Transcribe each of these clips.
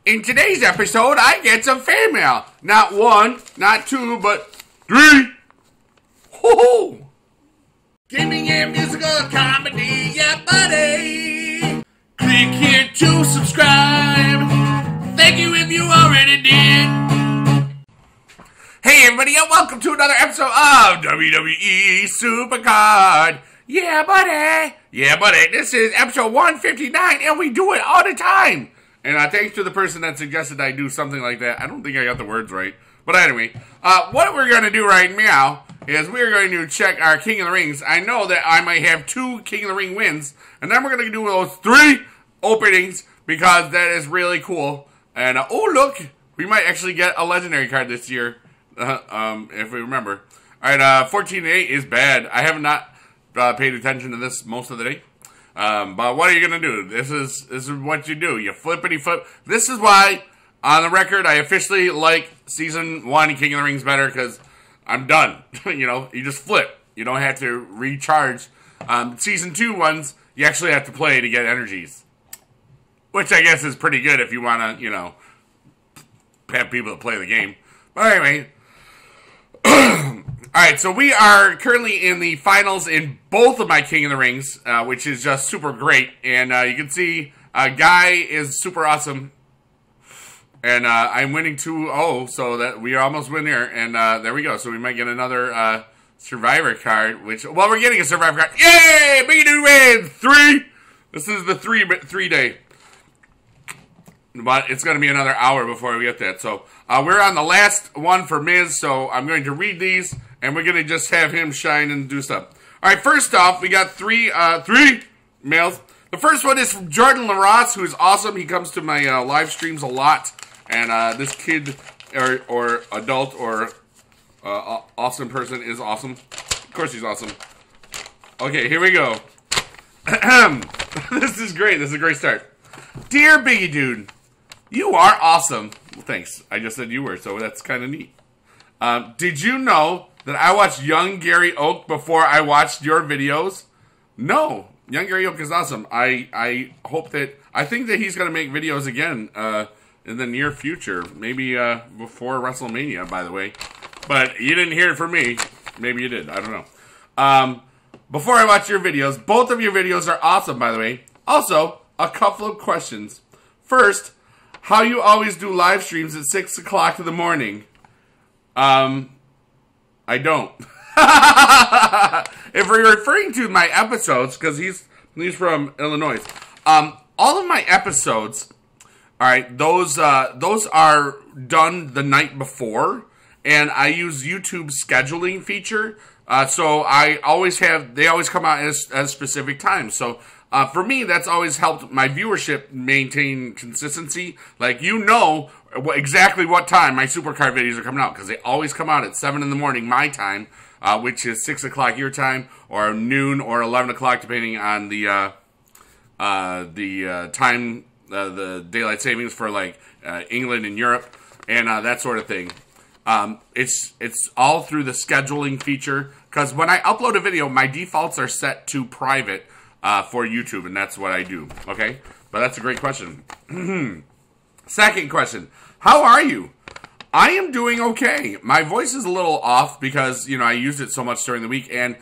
In today's episode, I get some fan mail. Not one, not two, but three. Ho-ho! Gaming and musical comedy, yeah, buddy. Click here to subscribe. Thank you if you already did. Hey, everybody, and welcome to another episode of WWE Supercard. Yeah, buddy. Yeah, buddy. This is episode 159, and we do it all the time. And thanks to the person that suggested I do something like that. I don't think I got the words right. But anyway, what we're going to do right now is we're going to check our King of the Rings. I know that I might have 2 King of the Ring wins. And then we're going to do those 3 openings because that is really cool. And, oh, look, we might actually get a legendary card this year, if we remember. All right, 14-8 is bad. I have not paid attention to this most of the day. But what are you going to do? This is what you do. You flippity flip. This is why, on the record, I officially like Season 1 King of the Rings better, because I'm done. You know, you just flip. You don't have to recharge. Season 2 ones, you actually have to play to get energies. Which I guess is pretty good if you want to, you know, have people to play the game. But anyway. Alright, so we are currently in the finals in both of my King of the Rings, which is just super great. And you can see Guy is super awesome. And I'm winning 2-0, so that we almost win there. And there we go. So we might get another Survivor card, which, well, we're getting a Survivor card. Yay! Bigedude wins! 3! This is the 3 day. But it's going to be another hour before we get that. So we're on the last one for Miz, so I'm going to read these, and we're going to just have him shine and do stuff. All right, first off, we got three mails. The first one is from Jordan LaRosse, who is awesome. He comes to my live streams a lot, and this kid or adult or awesome person is awesome. Of course he's awesome. Okay, here we go. This is great. This is a great start. Dear Bigedude, you are awesome. Well, thanks. I just said you were, so that's kind of neat. Did you know that I watched Young Gary Oak before I watched your videos? No. Young Gary Oak is awesome. I hope that... I think that he's going to make videos again in the near future. Maybe before WrestleMania, by the way. But you didn't hear it from me. Maybe you did. I don't know. Before I watch your videos, both of your videos are awesome, by the way. Also, a couple of questions. First, how you always do live streams at 6 o'clock in the morning? I don't. If we're referring to my episodes, because he's from Illinois, all of my episodes, all right, those are done the night before, and I use YouTube's scheduling feature, so I always have, they always come out at specific times, so for me, that's always helped my viewership maintain consistency. Like, you know exactly what time my Supercard videos are coming out, because they always come out at 7 in the morning, my time, which is 6 o'clock your time, or noon, or 11 o'clock, depending on the time, the daylight savings for, like, England and Europe, and that sort of thing. It's all through the scheduling feature, because when I upload a video, my defaults are set to private, for YouTube, and that's what I do, okay? But that's a great question. Second question, how are you? I am doing okay. My voice is a little off because, you know, I used it so much during the week, and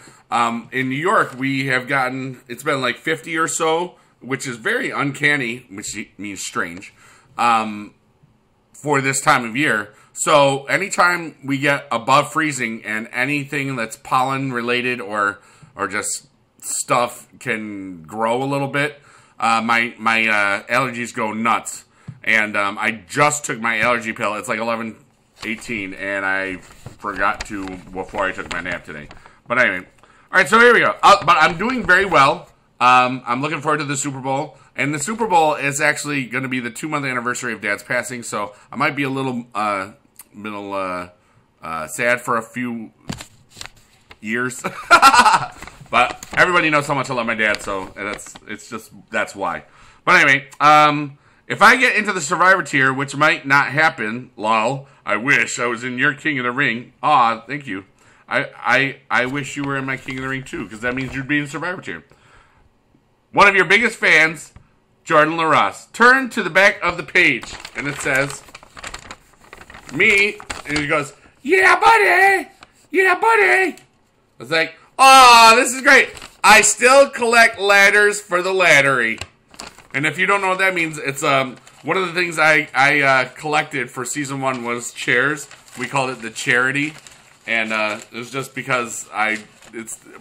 in New York, we have gotten, it's been like 50 or so, which is very uncanny, which means strange, for this time of year. So anytime we get above freezing and anything that's pollen related or just stuff can grow a little bit, my allergies go nuts, and I just took my allergy pill. It's like 11:18, and I forgot to before I took my nap today. But anyway, all right, so here we go. But I'm doing very well. I'm looking forward to the Super Bowl, and the Super Bowl is actually going to be the 2-month anniversary of Dad's passing, so I might be a little sad for a few years. But everybody knows how much I love my dad, so that's why. But anyway, if I get into the Survivor tier, which might not happen, lol, I wish I was in your King of the Ring. Aw, thank you. I wish you were in my King of the Ring too, because that means you'd be in Survivor tier. One of your biggest fans, Jordan LaRosse. Turn to the back of the page, and it says, me, and he goes, yeah, buddy! Yeah, buddy! I was like, oh, this is great. I still collect ladders for the laddery. And if you don't know what that means, it's one of the things I collected for season 1 was chairs. We called it the charity, and it was just because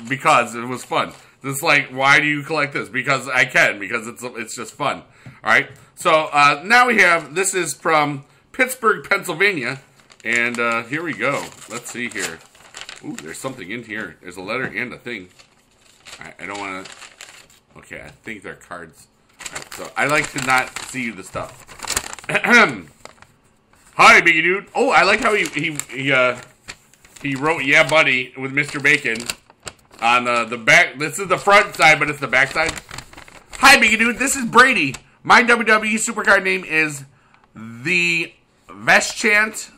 because it was fun. It's like, why do you collect this? Because I can, because it's just fun. All right. So now we have, this is from Pittsburgh, Pennsylvania, and here we go. Let's see here. Ooh, there's something in here. There's a letter and a thing. I don't want to. Okay, I think they're cards. Right, so I like to not see the stuff. Hi, bigedude. Oh, I like how he wrote "Yeah, buddy" with Mr. Bacon on the back. This is the front side, but it's the back side. Hi, bigedude. This is Brady. My WWE Supercard name is the Vest-Chant.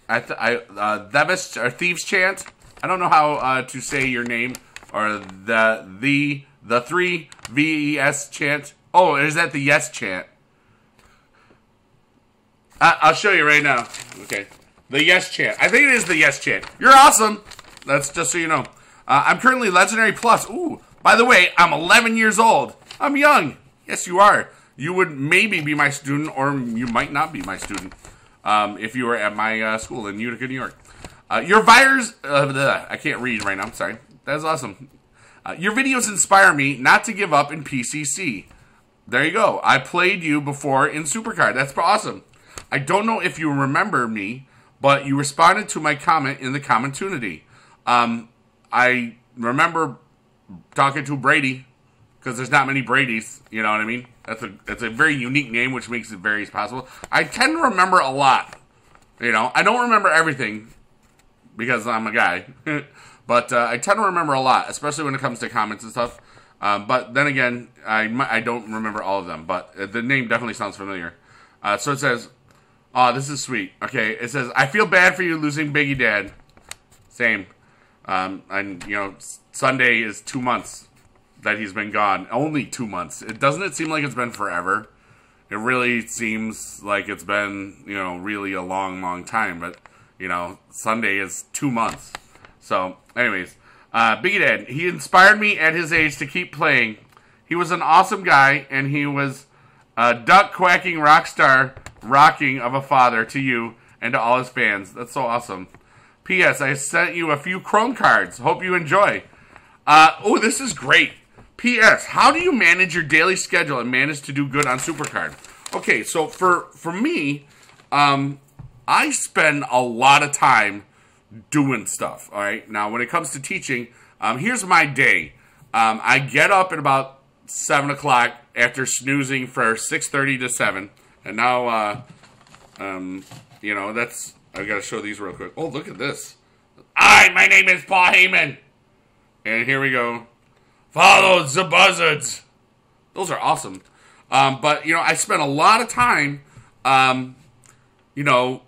The Thieves Chant. I don't know how to say your name, or the 3 VES chant. Oh, is that the yes chant? I'll show you right now. Okay, the yes chant. I think it is the yes chant. You're awesome. That's just so you know. I'm currently Legendary Plus. Ooh, by the way, I'm 11 years old. I'm young. Yes, you are. You would maybe be my student, or you might not be my student. If you were at my school in Utica, New York. Your virus... I can't read right now. I'm sorry. That's awesome. Your videos inspire me not to give up in PCC. There you go. I played you before in Supercard. That's awesome. I don't know if you remember me, but you responded to my comment in the community. I remember talking to Brady, because there's not many Bradys, you know what I mean? That's a very unique name, which makes it very possible. I tend to remember a lot. You know, I don't remember everything, because I'm a guy. But I tend to remember a lot, especially when it comes to comments and stuff. But then again, I don't remember all of them. But the name definitely sounds familiar. So it says, oh, this is sweet. Okay, it says, I feel bad for you losing Biggie Dad. Same. And, you know, Sunday is 2 months that he's been gone. Only 2 months. Doesn't it seem like it's been forever? It really seems like it's been, you know, really a long, long time. But, you know, Sunday is 2 months. So, anyways, Biggie Dad, he inspired me at his age to keep playing. He was an awesome guy, and he was a duck-quacking rock star rocking of a father to you and to all his fans. That's so awesome. P.S. I sent you a few Chrome cards. Hope you enjoy. Oh, this is great. P.S. How do you manage your daily schedule and manage to do good on Supercard? Okay, so for me, I spend a lot of time doing stuff, all right? Now, when it comes to teaching, here's my day. I get up at about 7 o'clock after snoozing for 6:30 to 7. And now, you know, that's... I've got to show these real quick. Oh, look at this. Hi, my name is Paul Heyman. And here we go. Follow the buzzards. Those are awesome. But, you know, I spent a lot of time, you know,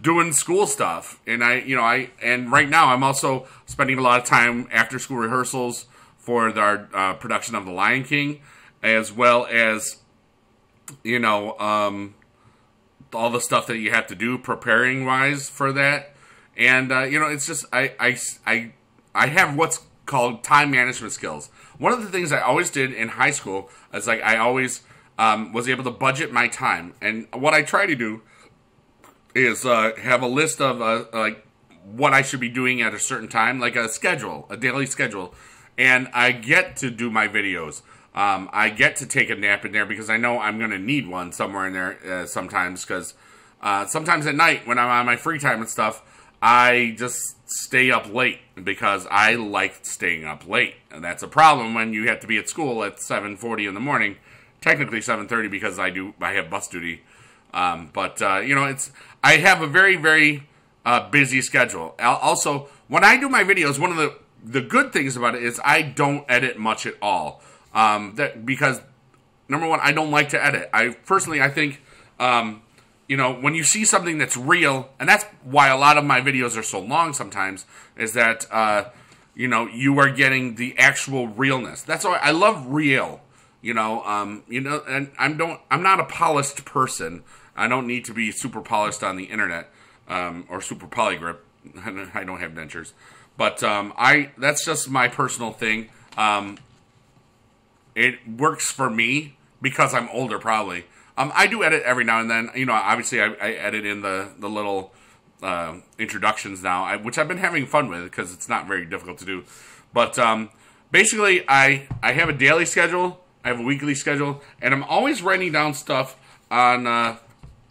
doing school stuff. And and right now I'm also spending a lot of time after school rehearsals for our production of The Lion King, as well as, you know, all the stuff that you have to do preparing wise for that. And, you know, it's just, I have what's called time management skills. One of the things I always did in high school is, like, I always was able to budget my time. And what I try to do is have a list of, like, what I should be doing at a certain time, like a schedule, a daily schedule. And I get to do my videos. I get to take a nap in there because I know I'm going to need one somewhere in there sometimes. Because sometimes at night when I'm on my free time and stuff, I just stay up late because I like staying up late. And that's a problem when you have to be at school at 7:40 in the morning. Technically 7:30 because I have bus duty. But you know, I have a very, very busy schedule. Also, when I do my videos, one of the good things about it is I don't edit much at all. Because number one, I don't like to edit. I think, you know, when you see something that's real, and that's why a lot of my videos are so long sometimes, is that, you know, you are getting the actual realness. That's why I love real. And I'm not a polished person. I don't need to be super polished on the internet, or super polygrip. I don't have dentures, but that's just my personal thing. It works for me because I'm older, probably. I do edit every now and then. Obviously I edit in the little introductions now, which I've been having fun with because it's not very difficult to do. But basically, I have a daily schedule, I have a weekly schedule, and I'm always writing down stuff on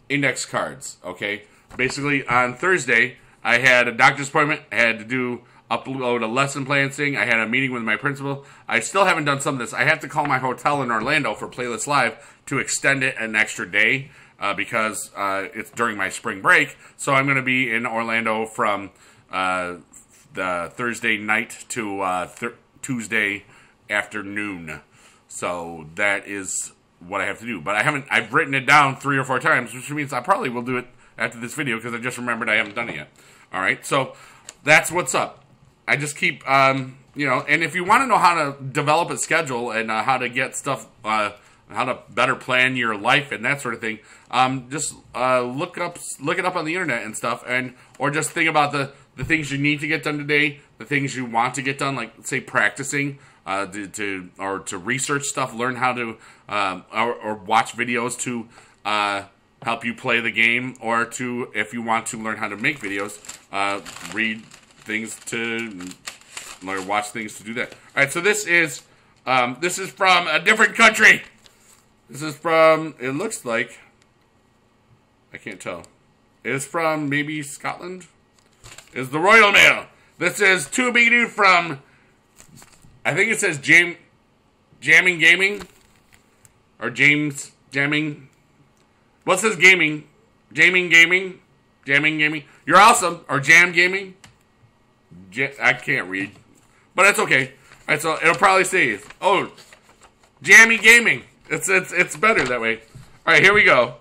index cards, okay? Basically, on Thursday, I had a doctor's appointment. I had to upload a lesson plan thing. I had a meeting with my principal. I still haven't done some of this. I have to call my hotel in Orlando for Playlist Live to extend it an extra day because it's during my spring break. So I'm going to be in Orlando from the Thursday night to Tuesday afternoon. So that is what I have to do. But I've written it down 3 or 4 times, which means I probably will do it after this video because I just remembered I haven't done it yet. All right, so that's what's up. I just keep, and if you want to know how to develop a schedule and how to get stuff, how to better plan your life and that sort of thing, just look it up on the internet and stuff, or just think about the things you need to get done today, the things you want to get done, like say practicing, to research stuff, learn how to, or watch videos to help you play the game, or if you want to learn how to make videos, read things or watch things to do that. All right, so this is from a different country. This is from, it looks like, I can't tell. It's from maybe Scotland. It's the Royal Mail. This is to bigedude from, I think it says Jamming Gaming, or James Jamming. What says gaming? Jamming Gaming. You're awesome. Or Jam Gaming. I can't read, but that's okay. All right, so it'll probably say, "Oh, Jammy Gaming." It's better that way. All right, here we go.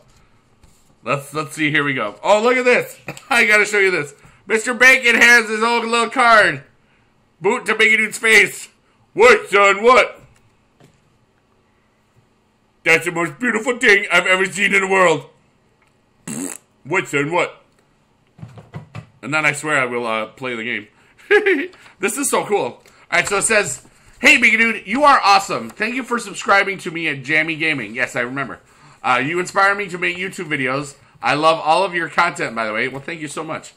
Let's see. Here we go. Oh, look at this! I gotta show you this. Mr. Bacon has his own little card. Boot to bigedude's face. What, son? What? That's the most beautiful thing I've ever seen in the world. What, son? What? And then I swear I will play the game. This is so cool. Alright, so it says, "Hey, bigedude, you are awesome. Thank you for subscribing to me at Jammy Gaming." Yes, I remember. You inspire me to make YouTube videos. I love all of your content, by the way. Well, thank you so much.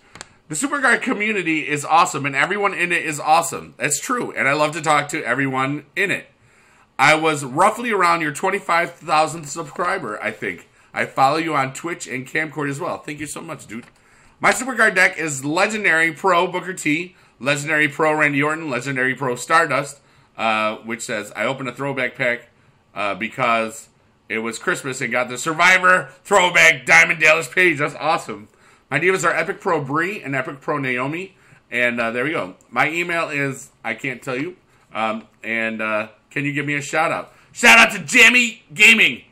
The Supercard community is awesome, and everyone in it is awesome. That's true, and I love to talk to everyone in it. I was roughly around your 25,000th subscriber, I think. I follow you on Twitch and Kamcord as well. Thank you so much, dude. My Supercard deck is Legendary Pro Booker T, Legendary Pro Randy Orton, Legendary Pro Stardust, which says, I opened a throwback pack because it was Christmas and got the Survivor Throwback Diamond Dallas Page. That's awesome. My divas are Epic Pro Brie and Epic Pro Naomi. And there we go. My email is, I can't tell you. Can you give me a shout out? Shout out to Jammy Gaming.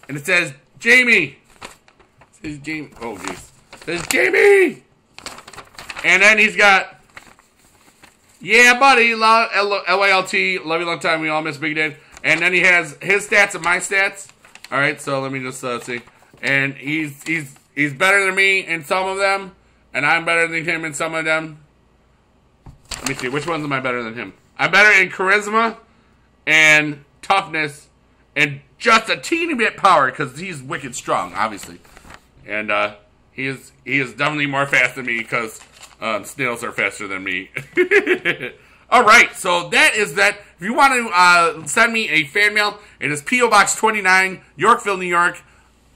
And it says, Jamie. It says Jamie. Oh, jeez. It says Jamie. And then he's got, yeah, buddy, LYLT, love you long time, we all miss Big Dad. And then he has his stats and my stats. All right, so let me just see. And he's better than me in some of them, and I'm better than him in some of them. Let me see, which ones am I better than him? I'm better in charisma and toughness and just a teeny bit power because he's wicked strong, obviously. And he is definitely more fast than me because snails are faster than me. All right, so that is that. If you want to send me a fan mail, it is P.O. Box 29, Yorkville, New York,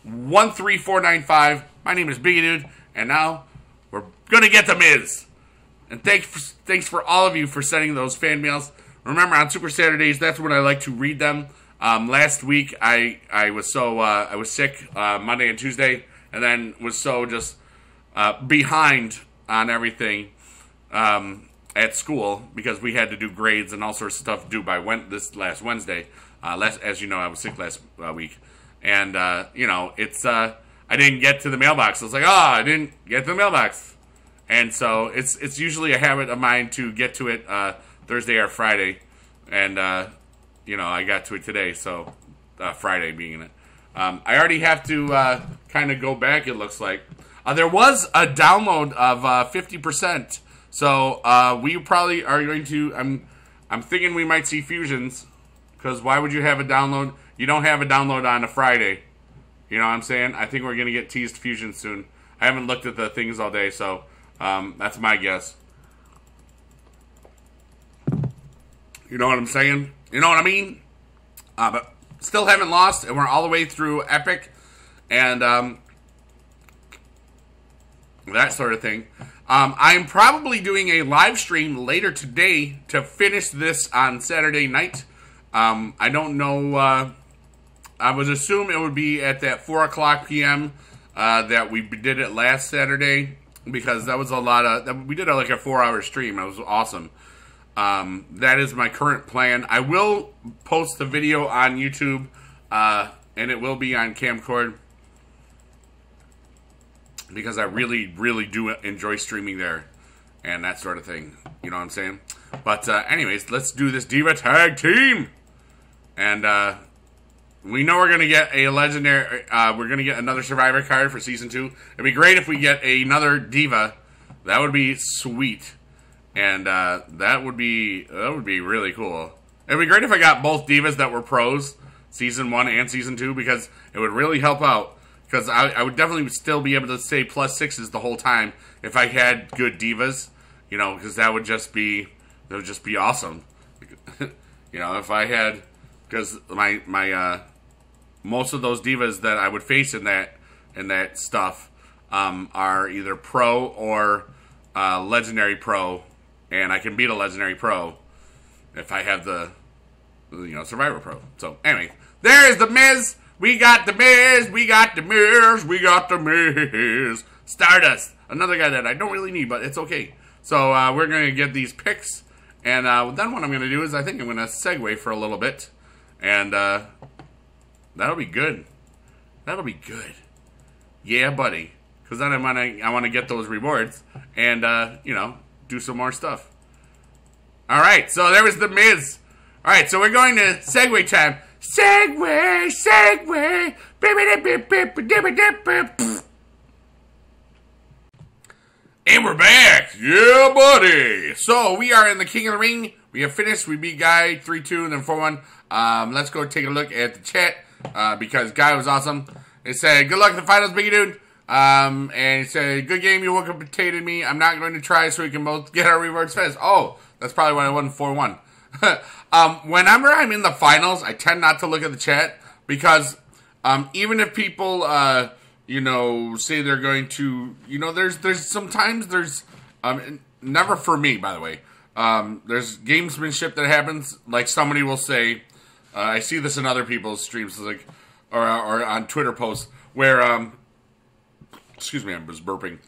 13495. My name is bigedude, and now we're going to get the Miz. And thanks for all of you for sending those fan mails. Remember, on Super Saturdays, that's when I like to read them. Last week, I was sick Monday and Tuesday, and then was so just behind on everything at school because we had to do grades and all sorts of stuff due by this last Wednesday. As you know, I was sick last week, and it's I didn't get to the mailbox. I was like, oh, I didn't get to the mailbox, and so it's usually a habit of mine to get to it Thursday or Friday, and you know, I got to it today, so Friday being it. I already have to kind of go back, it looks like. There was a download of 50%, so we probably are going to, I'm thinking we might see fusions, because why would you have a download? You don't have a download on a Friday. You know what I'm saying? I think we're going to get teased fusions soon. I haven't looked at the things all day, so that's my guess. You know what I'm saying? You know what I mean? But still haven't lost, and we're all the way through Epic, and that sort of thing. I'm probably doing a live stream later today to finish this on Saturday night. I don't know. I would assume it would be at that 4 o'clock p.m. That we did it last Saturday, because that was a lot of. We did like a 4-hour stream. It was awesome. That is my current plan. I will post the video on YouTube, and it will be on Kamcord, because I really, really do enjoy streaming there and that sort of thing. You know what I'm saying? But anyways, let's do this Diva Tag Team. And we know we're going to get a legendary, we're going to get another Survivor card for Season 2. It'd be great if we get another Diva. That would be sweet. And that would be really cool. It'd be great if I got both Divas that were pros, Season 1 and Season 2, because it would really help out. Because I would definitely still be able to say +6s the whole time if I had good Divas. You know, because that would just be awesome. You know, if I had, because my most of those Divas that I would face in that stuff are either pro or legendary pro, and I can beat a legendary pro if I have the, you know, Survivor pro. So anyway, there is the Miz. We got the Miz. We got the Miz. We got the Miz. Stardust, another guy that I don't really need, but it's okay. So we're gonna get these picks, and then what I'm gonna do is I think I'm gonna segue for a little bit, and that'll be good. That'll be good. Yeah, buddy. Because then I want to get those rewards and, you know, do some more stuff. Alright, so there was the Miz. Alright, so we're going to segue time. Segue, segue. And we're back. Yeah, buddy. So we are in the King of the Ring. We have finished. We beat Guy 3-2 and then 4-1. Let's go take a look at the chat because Guy was awesome. It said, good luck in the finals, bigedude. And it said, good game, you woke up and potated me. I'm not going to try so we can both get our rewards fast. Oh, that's probably why I won 4-1. Whenever I'm in the finals, I tend not to look at the chat because even if people, you know, say they're going to, you know, there's sometimes there's, never for me, by the way, there's gamesmanship that happens. Like somebody will say, I see this in other people's streams, like, or on Twitter posts where, excuse me, I was burping.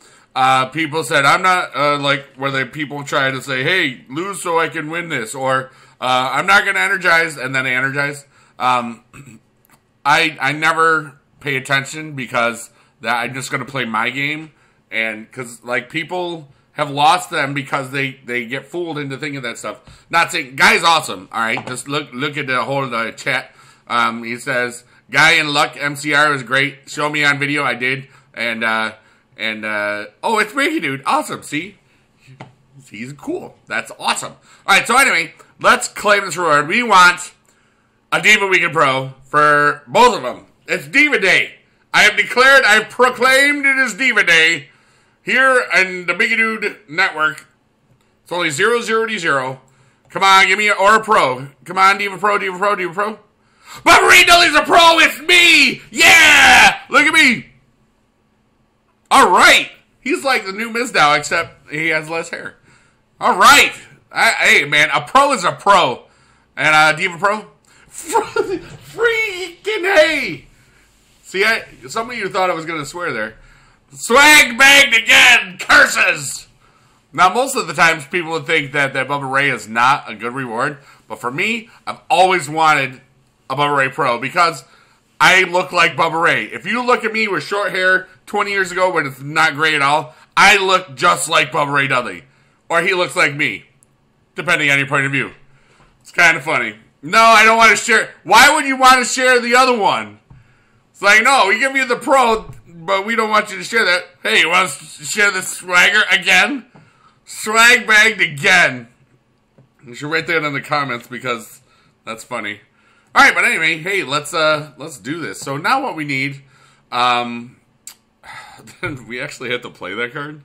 People said, I'm not, like, where the people try to say, hey, lose so I can win this, or, I'm not going to energize, and then they energize. I never pay attention because that I'm just going to play my game, and, because, like, people have lost them because they get fooled into thinking that stuff. Not saying, Guy's awesome, alright, just look at the whole of the chat. He says, Guy in Luck MCR is great, show me on video, I did, and oh, it's bigedude. Awesome. See? He's cool. That's awesome. Alright, so anyway, let's claim this reward. We want a Diva Weekend Pro for both of them. It's Diva Day. I have declared, I have proclaimed it is Diva Day here in the bigedude network. It's only 0-0-0. Come on, give me a, or a pro. Come on, Diva Pro, Diva Pro, Diva Pro. But Marino's a pro, it's me! Yeah! Look at me! Alright! He's like the new Miz now, except he has less hair. Alright! Hey, man, a pro is a pro. And Diva Pro? Freaking hey! See, some of you thought I was going to swear there. Swag bagged again! Curses! Now, most of the times people would think that Bubba Ray is not a good reward. But for me, I've always wanted a Bubba Ray Pro because I look like Bubba Ray. If you look at me with short hair 20 years ago when it's not gray at all, I look just like Bubba Ray Dudley. Or he looks like me. Depending on your point of view. It's kind of funny. No, I don't want to share. Why would you want to share the other one? It's like, no, we give you the pro, but we don't want you to share that. Hey, you want to share the swagger again? Swag bagged again. You should write that in the comments because that's funny. All right, but anyway, hey, let's do this. So now what we need, we actually have to play that card.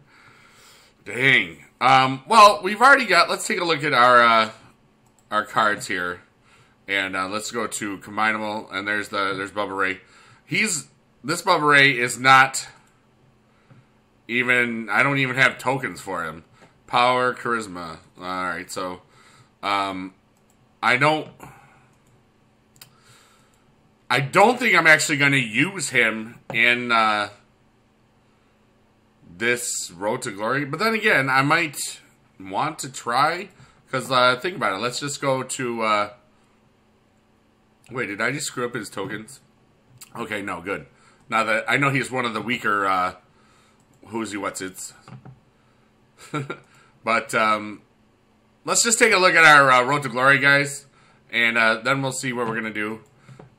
Dang. Well, we've already got. Let's take a look at our cards here, and let's go to combinable. And there's Bubba Ray. This Bubba Ray is not even. I don't even have tokens for him. Power, charisma. All right, so I don't think I'm actually going to use him in this Road to Glory. But then again, I might want to try. Because think about it. Let's just go to... wait, did I just screw up his tokens? Okay, no, good. Now that I know he's one of the weaker... who's he, what's it's... But let's just take a look at our Road to Glory, guys. And then we'll see what we're going to do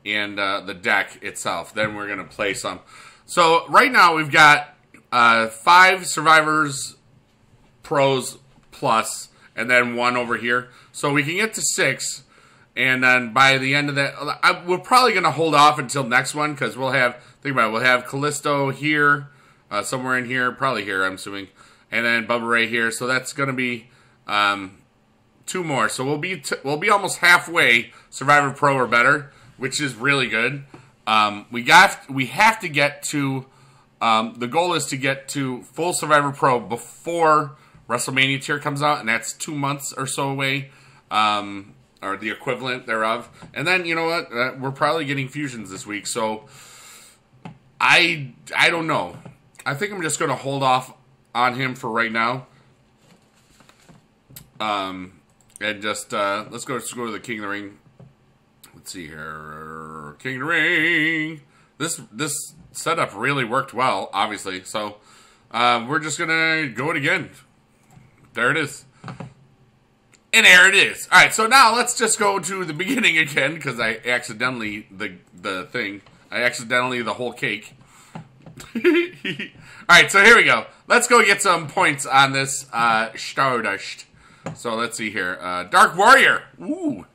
in the deck itself. Then we're going to play some. So right now we've got 5 Survivors Pros plus, and then 1 over here. So we can get to 6. And then by the end of that, we're probably going to hold off until next one. Because we'll have, think about it, we'll have Callisto here. Somewhere in here. Probably here, I'm assuming. And then Bubba Ray here. So that's going to be 2 more. So we'll be almost halfway Survivor Pro or better, which is really good. We have to get to the goal is to get to full Survivor Pro before WrestleMania tier comes out, and that's 2 months or so away, or the equivalent thereof. And then you know what? We're probably getting fusions this week, so I don't know. I think I'm just going to hold off on him for right now. And just let's go to the King of the Ring. Let's see here, King of the Ring. This setup really worked well, obviously. So we're just gonna go it again. There it is, and there it is. All right, so now let's just go to the beginning again because I accidentally the whole cake. All right, so here we go. Let's go get some points on this Stardust. So let's see here. Dark Warrior. Ooh,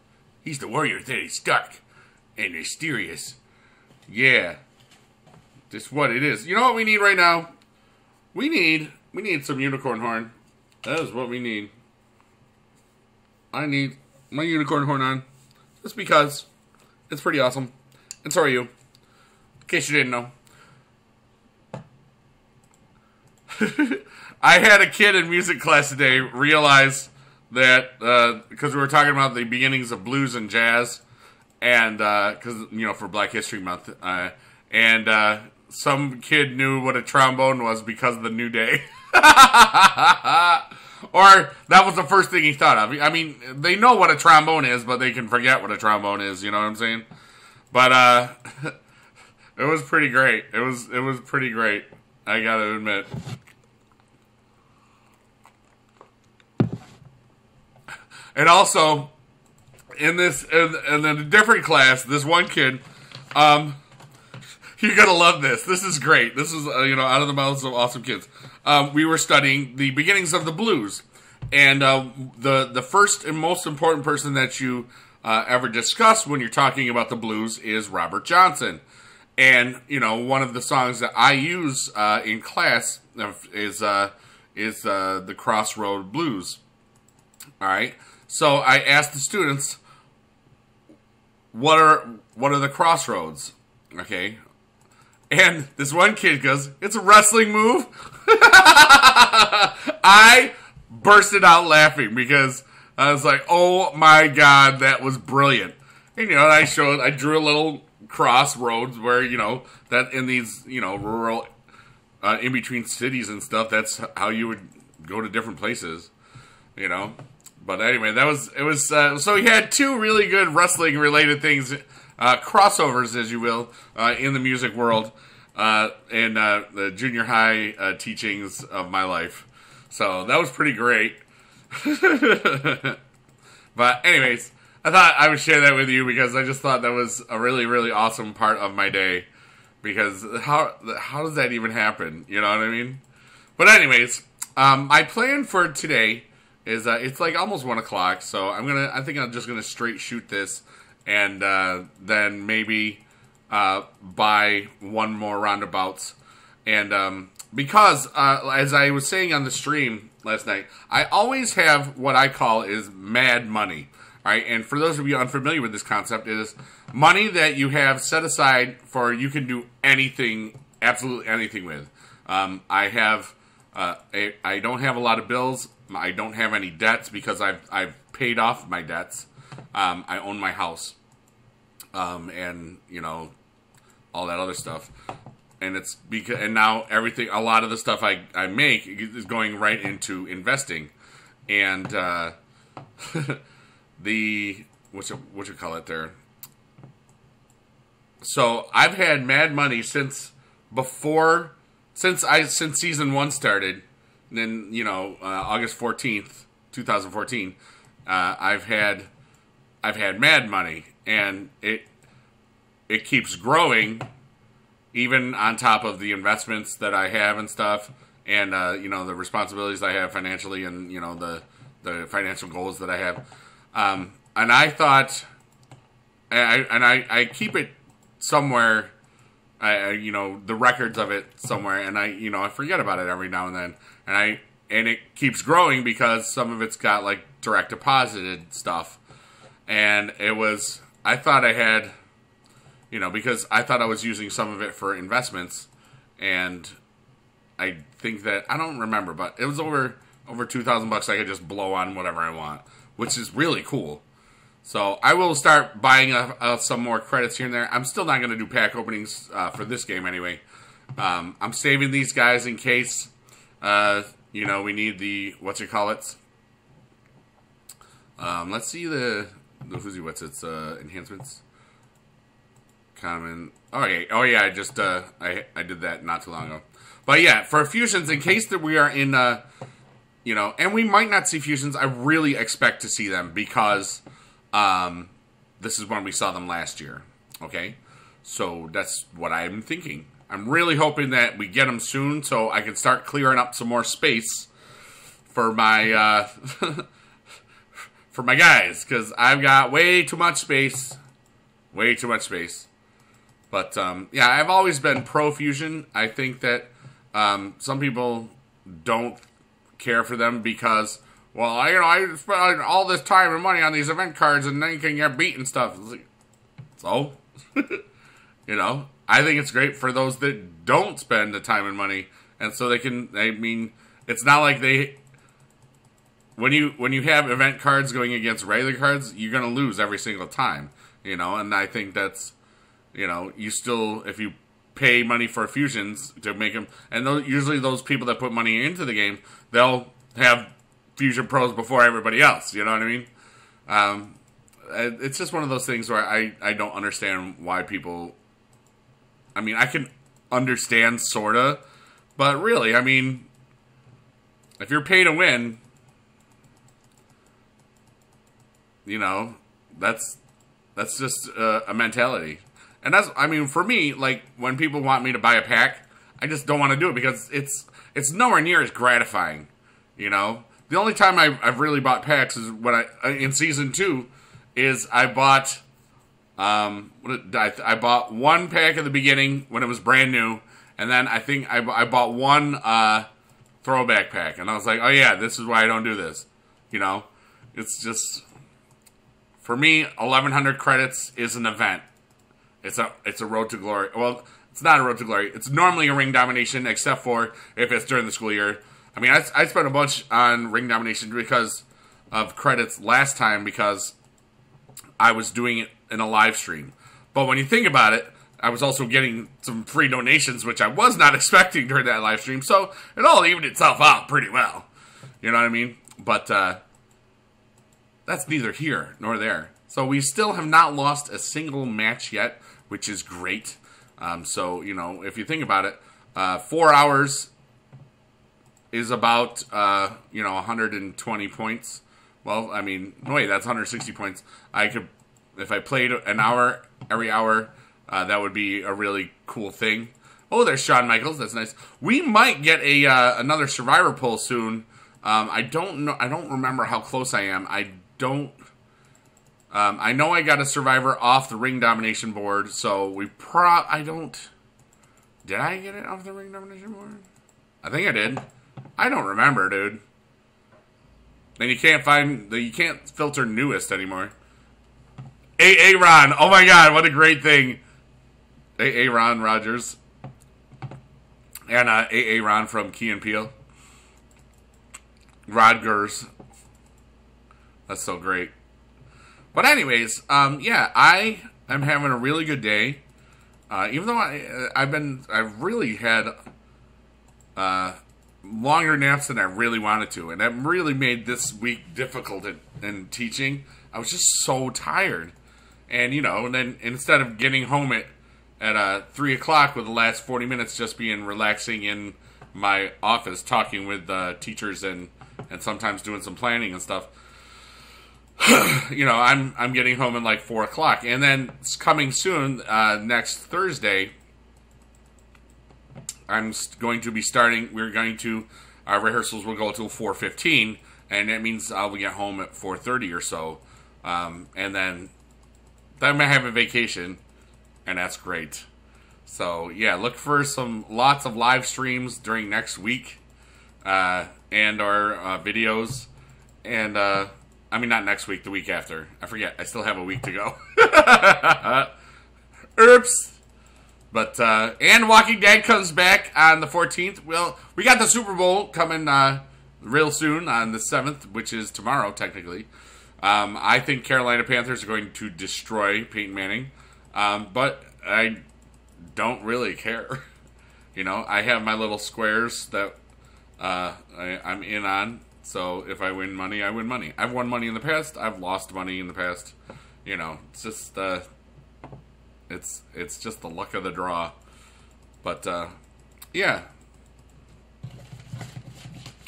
he's the warrior that is dark and mysterious. Yeah, just what it is. You know what we need right now? We need some unicorn horn. That is what we need. I need my unicorn horn on, just because it's pretty awesome. And so are you, in case you didn't know. I had a kid in music class today realize that, because we were talking about the beginnings of blues and jazz, and, because, you know, for Black History Month, and some kid knew what a trombone was because of the New Day. Or that was the first thing he thought of. I mean, they know what a trombone is, but they can forget what a trombone is, you know what I'm saying? But, it was pretty great. It was pretty great, I gotta admit. And also, in a different class, this one kid, you're gonna love this. This is great. This is, you know, out of the mouths of awesome kids. We were studying the beginnings of the blues, and the first and most important person that you ever discuss when you're talking about the blues is Robert Johnson. And you know, one of the songs that I use in class is the Crossroad Blues. All right. So I asked the students, what are the crossroads? Okay. And this one kid goes, it's a wrestling move. I bursted out laughing because I was like, oh my God, that was brilliant. And you know, I drew a little crossroads where, you know, that in these, you know, rural, in between cities and stuff, that's how you would go to different places, you know. But anyway, so he had 2 really good wrestling related things, crossovers, as you will, in the music world, and the junior high teachings of my life. So that was pretty great. But anyways, I thought I would share that with you because I just thought that was a really, really awesome part of my day. Because how does that even happen? You know what I mean? But anyways, my plan for today is it's like almost 1 o'clock, so I think I'm just gonna straight shoot this, and then maybe buy one more roundabouts, and because as I was saying on the stream last night, I always have what I call is mad money. Right, and for those of you unfamiliar with this concept, it is money that you have set aside for you can do anything, absolutely anything with. I don't have a lot of bills. I don't have any debts because I've paid off my debts. I own my house, and you know all that other stuff. And it's because now everything, a lot of the stuff I make is going right into investing, and the what you call it there. So I've had mad money since season 1 started. And then August 14th, 2014. I've had mad money, and it keeps growing, even on top of the investments that I have and stuff, and the responsibilities I have financially, and the financial goals that I have. And I thought, I keep it somewhere, the records of it somewhere, and I forget about it every now and then, and it keeps growing because some of it's got like direct deposited stuff, and I thought I had, because I thought I was using some of it for investments, and I think that, I don't remember, but it was over $2,000 I could just blow on whatever I want, which is really cool. So I will start buying some more credits here and there. I'm still not going to do pack openings for this game anyway. I'm saving these guys in case, we need the, what's-it-call-its. Let's see the what's-its enhancements. Common. Okay. Oh, yeah, I just, I did that not too long ago. But yeah, for fusions, in case that we are in, and we might not see fusions, I really expect to see them because this is when we saw them last year, okay? So that's what I'm thinking. I'm really hoping that we get them soon so I can start clearing up some more space for my for my guys, because I've got way too much space. Way too much space. But, yeah, I've always been pro-fusion. I think that some people don't care for them because, well, I spent all this time and money on these event cards and then you can get beat and stuff. So, I think it's great for those that don't spend the time and money, and so they can, it's not like when you have event cards going against regular cards, you're going to lose every single time, and I think that's, you still, if you pay money for fusions to make them, and usually those people that put money into the game, they'll have Fusion Pros before everybody else, you know what I mean? It's just one of those things where I don't understand why people, I can understand, sorta, but really, if you're pay to win, that's just a mentality. And that's, for me, like, when people want me to buy a pack, I just don't want to do it because it's nowhere near as gratifying, The only time I've really bought packs is when in Season 2, is I bought, I bought one pack at the beginning when it was brand new, and then I think I bought one throwback pack, and I was like, oh yeah, this is why I don't do this, It's just, for me, 1,100 credits is an event. It's a road to glory. Well, it's not a road to glory. It's normally a ring domination, except for if it's during the school year. I spent a bunch on ring domination because of credits last time because I was doing it in a live stream. But when you think about it, I was also getting some free donations, which I was not expecting during that live stream. So it all evened itself out pretty well. You know what I mean? But that's neither here nor there. So we still have not lost a single match yet, which is great. So, if you think about it, 4 hours is about, 120 points Well, I mean, wait, that's 160 points. I could, if I played an hour every hour, that would be a really cool thing. Oh, there's Shawn Michaels. That's nice. We might get a another Survivor poll soon. I don't know. I don't remember how close I am. I don't. I know I got a Survivor off the ring domination board, so we I don't. Did I get it off the ring domination board? I think I did. I don't remember, dude. And you can't filter newest anymore. AA Ron. Oh my god, what a great thing. AA Ron Rogers. And AA Ron from Key and Peele. Rodgers. That's so great. But anyways, yeah, I am having a really good day. Even though I've really had longer naps than I really wanted to, and that really made this week difficult in teaching. I was just so tired, and you know, and then instead of getting home at 3 o'clock with the last 40 minutes just being relaxing in my office, talking with teachers and sometimes doing some planning and stuff. You know, I'm getting home at like 4 o'clock, and then it's coming soon, next Thursday. I'm going to be starting. Our rehearsals will go till 4:15, and that means I'll get home at 4:30 or so, and then I'm gonna have a vacation, and that's great. So yeah, look for lots of live streams during next week, and our videos, and I mean not next week, the week after. I forget. I still have a week to go. Oops. But, and Walking Dead comes back on the 14th. Well, we got the Super Bowl coming real soon on the 7th, which is tomorrow, technically. I think Carolina Panthers are going to destroy Peyton Manning. But I don't really care. You know, I have my little squares that I'm in on. So if I win money, I win money. I've won money in the past. I've lost money in the past. You know, it's just... It's just the luck of the draw. But, yeah.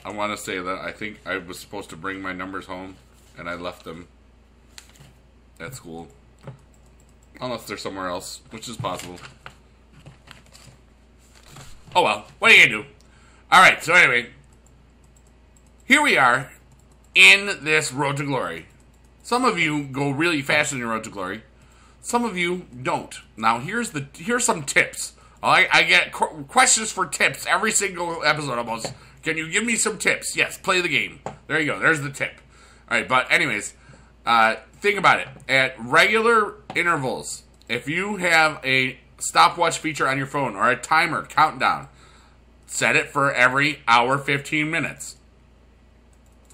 I want to say that I think I was supposed to bring my numbers home, and I left them at school. Unless they're somewhere else, which is possible. Oh well, what are you going to do? Alright, so anyway. Here we are in this Road to Glory. Some of you go really fast in your Road to Glory. Some of you don't. Now, here's some tips. I get questions for tips every single episode almost. Can you give me some tips? Yes, play the game. There you go. There's the tip. All right, but anyways, think about it. At regular intervals, if you have a stopwatch feature on your phone or a timer, countdown, set it for every hour, 15 minutes.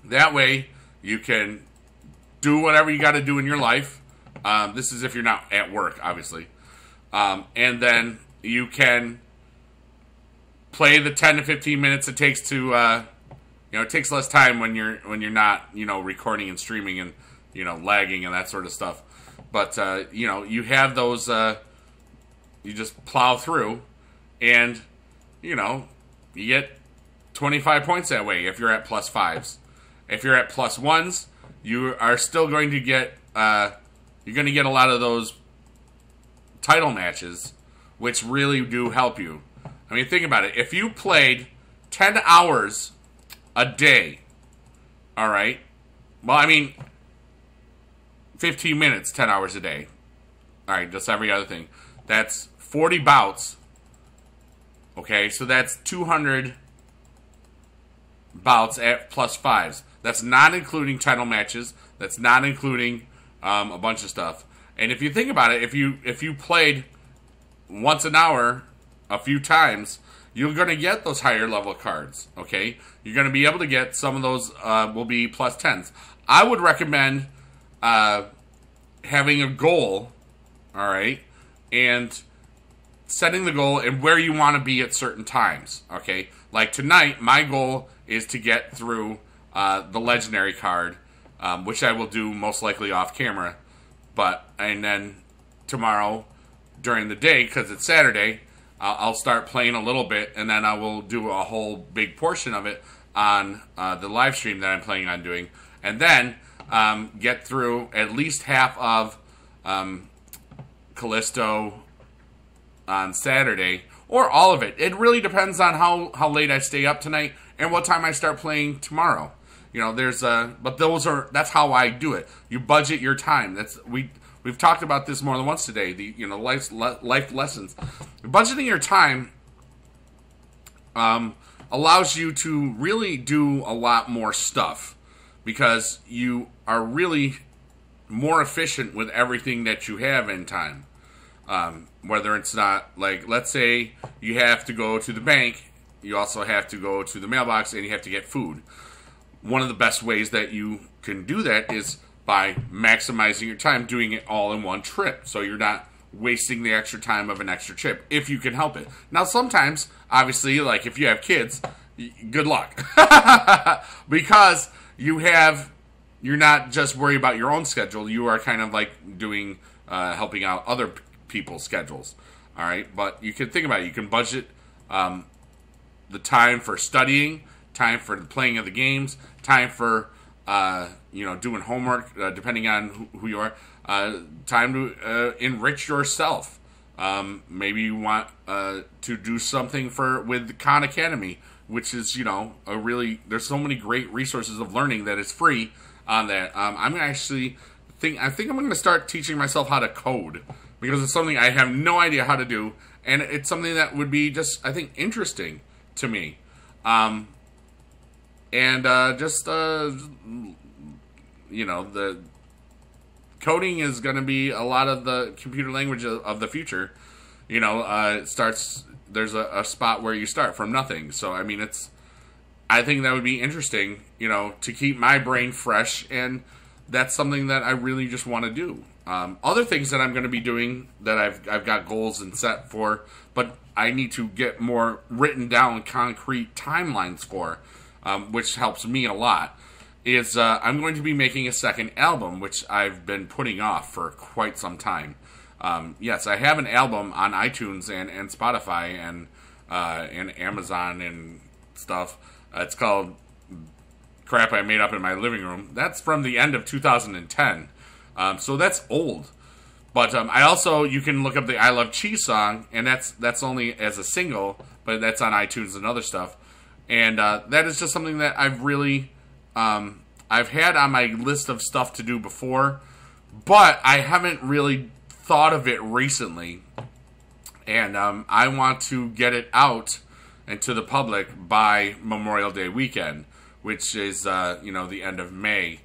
That way, you can do whatever you got to do in your life. This is if you're not at work, obviously. And then you can play the 10 to 15 minutes it takes to, you know, it takes less time when you're not, you know, recording and streaming and, you know, lagging and that sort of stuff. But, you know, you have those, you just plow through and, you know, you get 25 points that way if you're at plus 5s. If you're at plus 1s, you are still going to get, you're going to get a lot of those title matches, which really do help you. I mean, think about it. If you played 10 hours a day, all right? Well, I mean, 15 minutes, 10 hours a day. All right, just every other thing. That's 40 bouts. Okay, so that's 200 bouts at plus 5s. That's not including title matches. That's not including a bunch of stuff. And if you think about it, if you played once an hour a few times, you're going to get those higher level cards, okay? You're going to be able to get some of those will be plus 10s. I would recommend having a goal, all right, and setting the goal and where you want to be at certain times, okay? Like tonight, my goal is to get through the legendary card, which I will do most likely off camera. And then tomorrow during the day, because it's Saturday, I'll start playing a little bit, and then I will do a whole big portion of it on the live stream that I'm planning on doing. And then get through at least half of Callisto on Saturday, or all of it. It really depends on how late I stay up tonight and what time I start playing tomorrow. You know, but that's how I do it. You budget your time. We've talked about this more than once today. Life lessons. Budgeting your time allows you to really do a lot more stuff because you are really more efficient with everything that you have in time. Whether it's not, like, let's say you have to go to the bank, you also have to go to the mailbox, and you have to get food. One of the best ways that you can do that is by maximizing your time, doing it all in one trip. So you're not wasting the extra time of an extra trip, if you can help it. Now, sometimes, obviously, like if you have kids, good luck. Because you're not just worried about your own schedule, you are kind of like doing, helping out other people's schedules. All right, but you can think about it. You can budget the time for studying, time for the playing of the games, time for doing homework, depending on who you are, time to enrich yourself. Maybe you want to do something with the Khan Academy, which is, there's so many great resources of learning that is free on that. I think I'm going to start teaching myself how to code, because it's something I have no idea how to do, and it's something that would be just, I think, interesting to me. The coding is going to be a lot of the computer language of the future. There's a spot where you start from nothing. So, I mean, I think that would be interesting, to keep my brain fresh, and that's something that I really just want to do. Other things that I'm going to be doing that I've got goals and set for, but I need to get more written down concrete timelines for, which helps me a lot, is I'm going to be making a second album, which I've been putting off for quite some time. Yes, I have an album on iTunes and Spotify and Amazon and stuff. It's called Crap I Made Up in My Living Room. That's from the end of 2010. So that's old. But you can look up the I Love Cheese song, and that's only as a single, but that's on iTunes and other stuff. And that is just something that I've really, I've had on my list of stuff to do before, but I haven't really thought of it recently. And I want to get it out and to the public by Memorial Day weekend, which is, the end of May,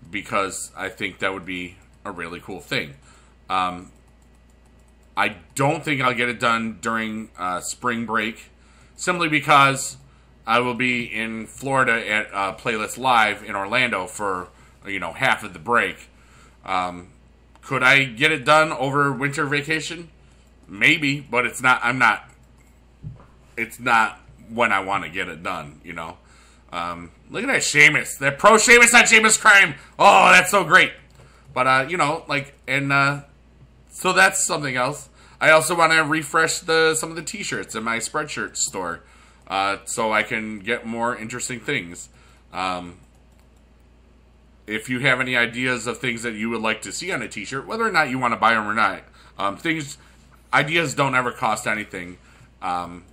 because I think that would be a really cool thing. I don't think I'll get it done during spring break, simply because I will be in Florida at Playlist Live in Orlando for, half of the break. Could I get it done over winter vacation? Maybe, but it's not when I want to get it done, Look at that Sheamus. That pro Sheamus on Sheamus Crime. Oh, that's so great. But, so that's something else. I also want to refresh some of the t-shirts in my Spreadshirt store, so I can get more interesting things. If you have any ideas of things that you would like to see on a t-shirt, whether or not you want to buy them or not, ideas don't ever cost anything. And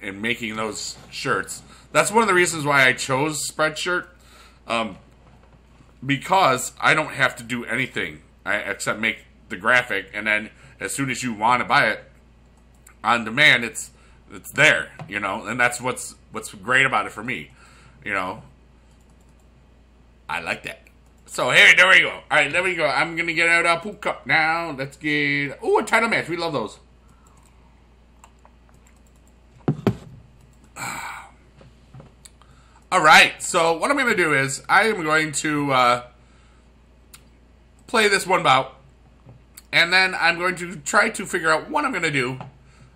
making those shirts, that's one of the reasons why I chose Spreadshirt, because I don't have to do anything except make the graphic, and then as soon as you want to buy it on demand, it's there, and that's what's great about it for me, I like that. So here, there we go. All right, there we go. I'm gonna get out a poop cup now. Let's get a title match. We love those. All right, so what I'm going to do is I am going to play this one bout, and then I'm going to try to figure out what I'm going to do.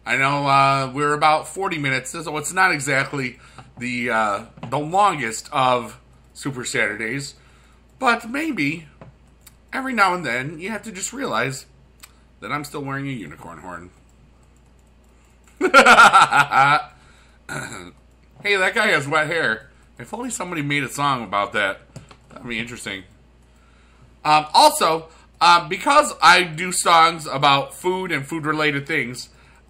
I know we're about 40 minutes, so it's not exactly the longest of Super Saturdays, but maybe every now and then you have to just realize that I'm still wearing a unicorn horn. Hey, that guy has wet hair. If only somebody made a song about that, That'd be interesting. Also, because I do songs about food and food-related things,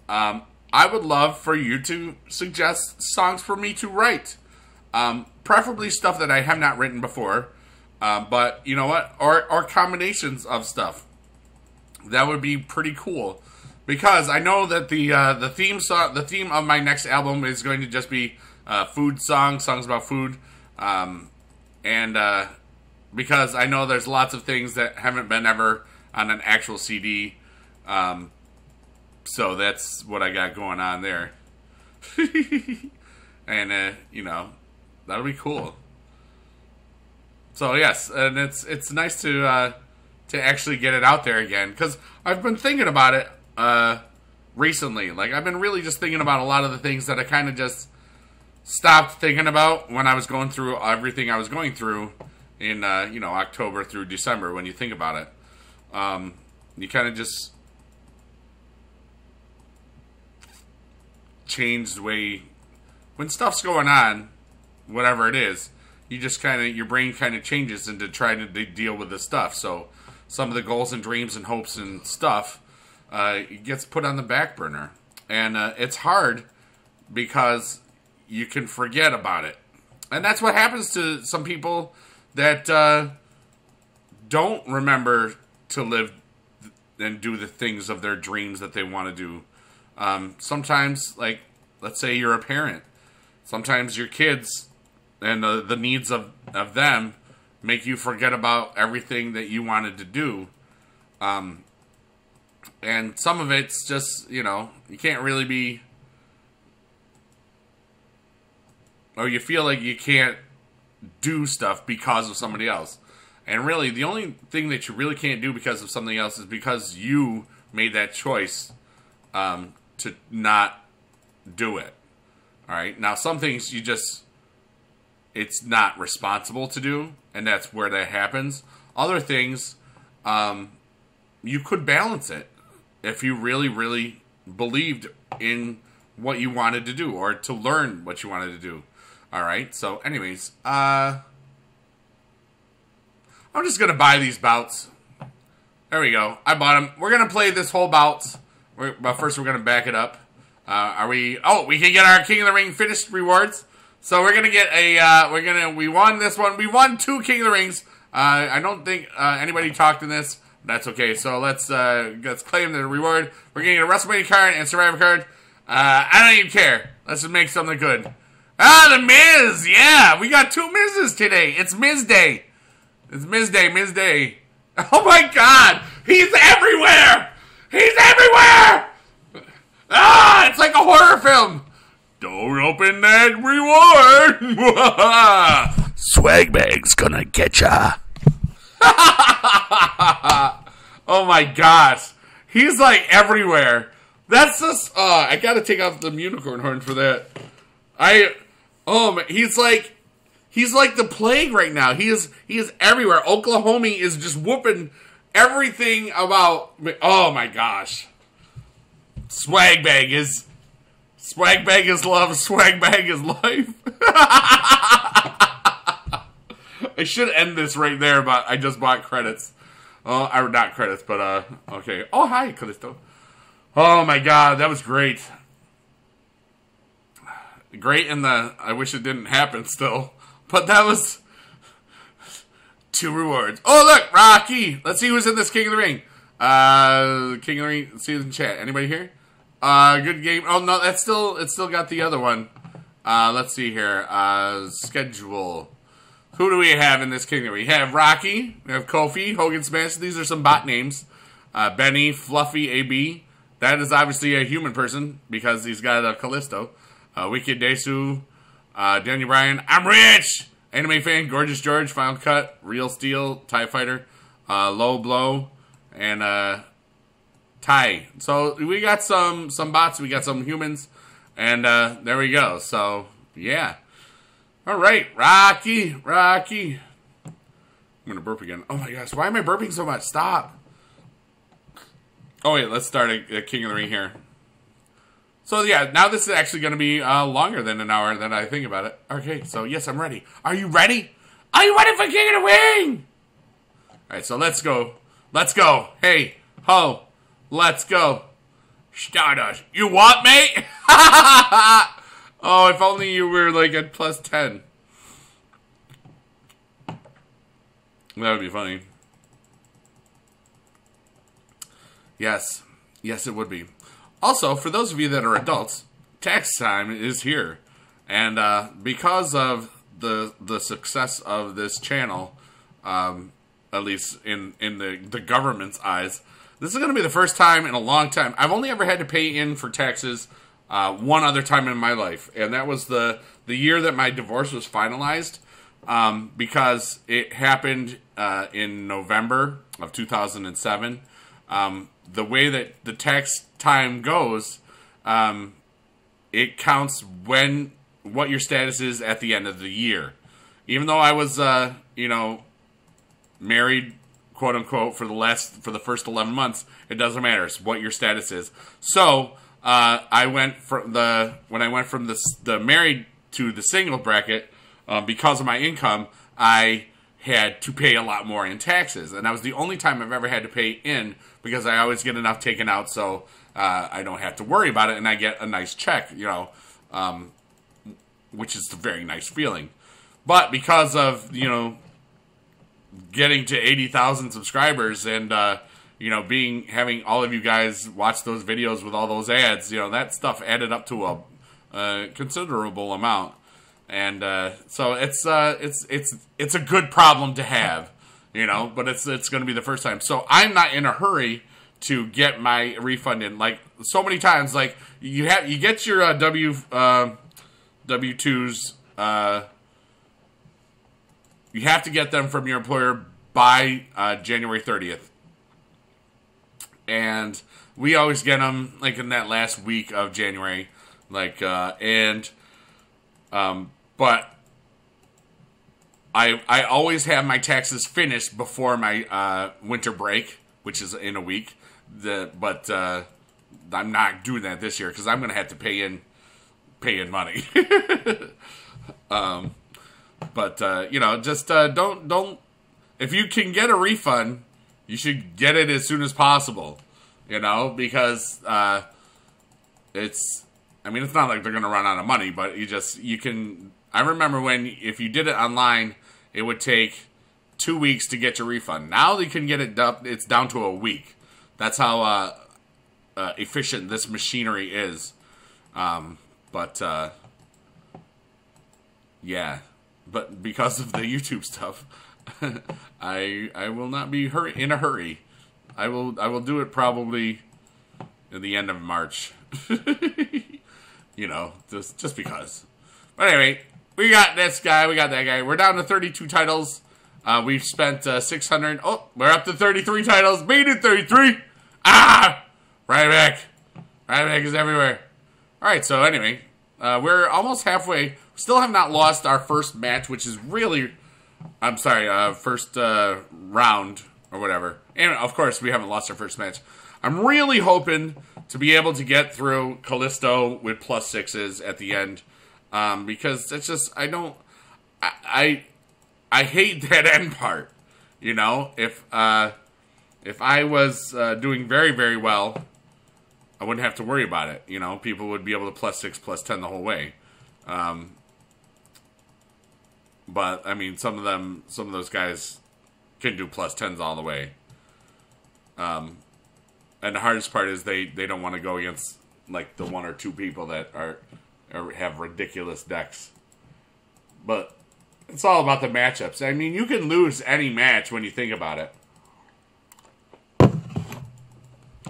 I would love for you to suggest songs for me to write. Preferably stuff that I have not written before. But, you know what? Or combinations of stuff. That would be pretty cool. Because I know that the theme of my next album is going to just be food songs about food. Because I know there's lots of things that haven't been ever on an actual CD. So that's what I got going on there. And, you know, that'll be cool. So, yes, and it's nice to actually get it out there again. Because I've been thinking about it recently. Like, I've been really just thinking about a lot of the things that I kind of just stopped thinking about when I was going through everything I was going through in, you know, October through December, when you think about it. You kind of just change the way, when stuff's going on, whatever it is, you just kind of, your brain kind of changes into trying to deal with this stuff. So some of the goals and dreams and hopes and stuff, it gets put on the back burner. And it's hard because you can forget about it. And that's what happens to some people that don't remember to live and do the things of their dreams that they want to do. Sometimes, like, let's say you're a parent. Sometimes your kids and the needs of them make you forget about everything that you wanted to do. And some of it's just, you know, you can't really be, or you feel like you can't do stuff because of somebody else. And really, the only thing that you really can't do because of something else is because you made that choice to not do it. All right? Now, some things you just, it's not responsible to do, and that's where that happens. Other things, you could balance it if you really, really believed in what you wanted to do, or to learn what you wanted to do. All right? So, anyways, I'm just going to buy these bouts. There we go. I bought them. We're going to play this whole bout. But first, we're going to back it up. Are we... Oh, we can get our King of the Ring finished rewards. So we're going to get a... We won this one. We won 2 King of the Rings. I don't think anybody talked in this. That's okay. So let's claim the reward. We're getting a WrestleMania card and Survivor card. I don't even care. Let's just make something good. Ah, the Miz! Yeah! We got 2 Mizes today. It's Miz Day. It's Miz Day, Miz Day. Oh my God! He's everywhere! He's everywhere! Ah! It's like a horror film! Don't open that reward! Swagbag's gonna get ya. Oh my gosh. He's like everywhere. That's just... I gotta take off the unicorn horn for that. Oh man, he's like the plague right now. He is everywhere. Oklahoma is just whooping everything about. Oh my gosh. Swagbag is love. Swagbag is life. I should end this right there, but I just bought credits. Or not credits, but okay. Oh hi, Callisto. Oh my God, that was great. Great in the, I wish it didn't happen still. But that was 2 rewards. Oh, look, Rocky. Let's see who's in this King of the Ring. King of the Ring, see in chat. Anybody here? Good game. Oh, no, it's still got the other one. Let's see here. Schedule. Who do we have in this King of the Ring? We have Rocky. We have Kofi, Hogan Smash. These are some bot names. Benny, Fluffy, AB. That is obviously a human person because he's got a Callisto. Wicked Desu, Daniel Bryan, I'm rich! Anime Fan, Gorgeous George, Final Cut, Real Steel, TIE Fighter, Low Blow, and Ty. So we got some bots, we got some humans, and there we go. So, yeah. Alright, Rocky. I'm gonna burp again. Oh my gosh, why am I burping so much? Stop. Oh wait, let's start a King of the Ring here. So yeah, now this is actually going to be longer than an hour than I think about it. Okay, so yes, I'm ready. Are you ready? Are you ready for King of the Wing? Alright, so let's go. Let's go. Hey, ho, let's go. Stardust. You what, mate? Oh, if only you were like at plus 10. That would be funny. Yes. Yes, it would be. Also, for those of you that are adults, tax time is here. And because of the success of this channel, at least in the government's eyes, this is going to be the first time in a long time. I've only ever had to pay in for taxes one other time in my life. And that was the year that my divorce was finalized. Because it happened in November of 2007. The way that the tax time goes, it counts what your status is at the end of the year. Even though I was, you know, married, quote unquote, for the first 11 months, it doesn't matter. It's what your status is. So when I went from the married to the single bracket, because of my income, I had to pay a lot more in taxes. And that was the only time I've ever had to pay in, because I always get enough taken out so I don't have to worry about it, and I get a nice check, you know, which is a very nice feeling. But because of, you know, getting to 80,000 subscribers and, you know, having all of you guys watch those videos with all those ads, you know, that stuff added up to a considerable amount. And so it's a good problem to have, you know, but it's going to be the first time. So I'm not in a hurry to get my refund in. Like so many times, like you get your W-2s. You have to get them from your employer by January 30th, and we always get them like in that last week of January, like but I always have my taxes finished before my winter break, which is in a week. But I'm not doing that this year because I'm going to have to pay in money. But you know, just don't. If you can get a refund, you should get it as soon as possible. You know, because it's. I mean, it's not like they're going to run out of money, but you can. I remember if you did it online, it would take 2 weeks to get your refund. Now you can get it it's down to a week. That's how efficient this machinery is. Yeah. But because of the YouTube stuff, I will not be in a hurry. I will do it probably at the end of March. You know, just because. But anyway, we got this guy, we got that guy. We're down to 32 titles. We've spent 600. Oh, we're up to 33 titles. Made it 33. Ah! Ryback. Ryback is everywhere. Alright, so anyway, we're almost halfway. Still have not lost our first match, which is really... I'm sorry, first round or whatever. And of course, we haven't lost our first match. I'm really hoping to be able to get through Callisto with +6s at the end. Because it's just, I hate that end part. You know, if I was doing very, very well, I wouldn't have to worry about it. You know, people would be able to +6, +10 the whole way. But I mean, some of those guys can do +10s all the way. And the hardest part is they don't want to go against like the 1 or 2 people that have ridiculous decks. But it's all about the matchups. I mean, you can lose any match when you think about it.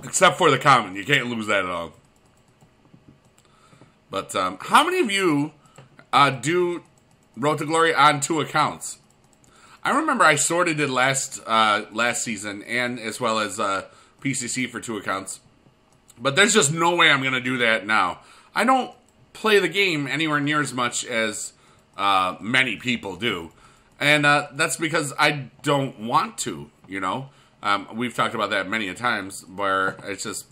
Except for the common. You can't lose that at all. But how many of you do Road to Glory on 2 accounts? I remember I sorted it last season, and as well as PCC for 2 accounts. But there's just no way I'm going to do that now. I don't play the game anywhere near as much as many people do. And that's because I don't want to, you know. We've talked about that many a times, where it's just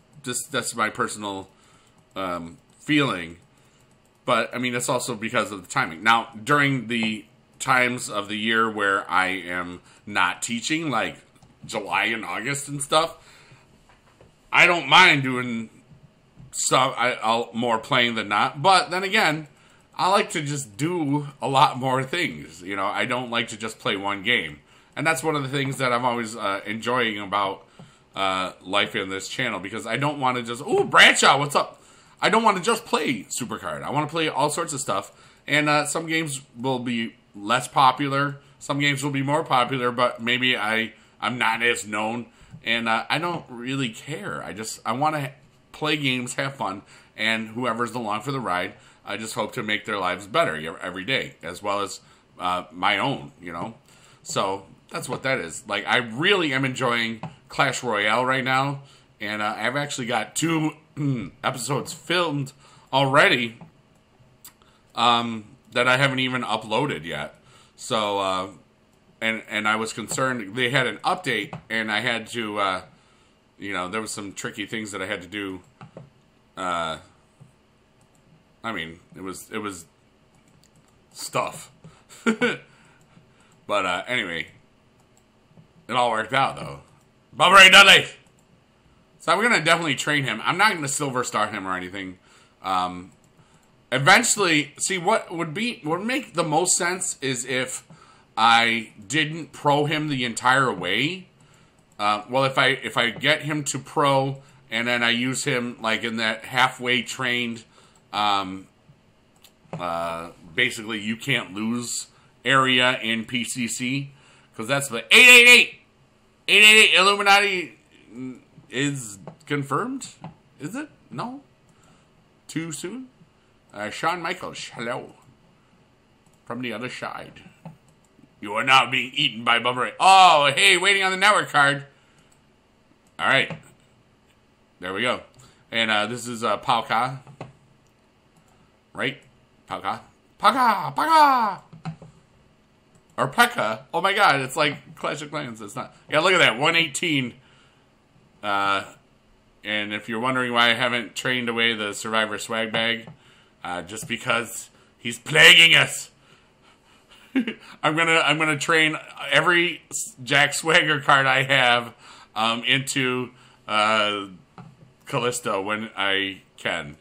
that's my personal feeling. But, I mean, it's also because of the timing. Now, during the times of the year where I am not teaching, like July and August and stuff, I don't mind doing stuff. I'll more playing than not. But then again, I like to just do a lot more things. You know, I don't like to just play one game. And that's one of the things that I'm always enjoying about life in this channel, because I don't want to just, ooh, Bradshaw, what's up? I don't want to just play Supercard. I want to play all sorts of stuff. And some games will be less popular. Some games will be more popular, but maybe I'm not as known. And I don't really care. I want to play games, have fun, and whoever's along for the ride, I just hope to make their lives better every day, as well as my own, you know? So that's what that is. Like, I really am enjoying Clash Royale right now, and I've actually got 2 episodes filmed already that I haven't even uploaded yet. So, and I was concerned. They had an update, and I had to, you know, there was some tricky things that I had to do. I mean, it was stuff. But anyway, it all worked out, though. BUDDAYYY Dudley! So I'm going to definitely train him. I'm not going to silver star him or anything. Eventually, see, what would make the most sense is if I didn't pro him the entire way. Well, if I get him to pro and then I use him like in that halfway trained, basically you can't lose area in PCC, because that's the 888 Illuminati is confirmed. Is it? No? Too soon? Shawn Michaels, hello. From the other side. You are now being eaten by BUDDAYYY. Oh, hey, waiting on the network card. Alright. There we go. And this is Pauka. Right? Pauka. Pauka! Or Pekka. Oh my god, it's like Clash of Clans. It's not. Yeah, look at that. 118. And if you're wondering why I haven't trained away the Survivor swag bag, just because he's plaguing us. I'm gonna train every Jack Swagger card I have into Callisto when I can.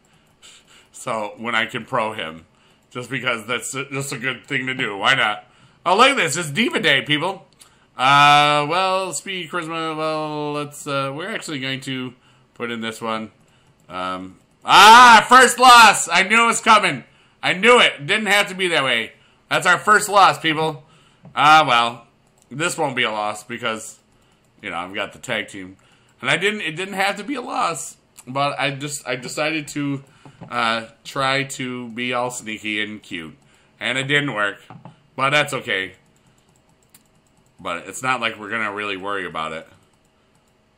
So when I can pro him, just because that's just a good thing to do. Why not? Oh, look at this! It's Diva Day, people. Well, speed charisma. Well, let's. We're actually going to put in this one. First loss. I knew it was coming. I knew it. Didn't have to be that way. That's our first loss, people. Well, this won't be a loss because, you know, I've got the tag team, and it didn't have to be a loss, but I decided to try to be all sneaky and cute, and it didn't work, but that's okay. But it's not like we're gonna really worry about it.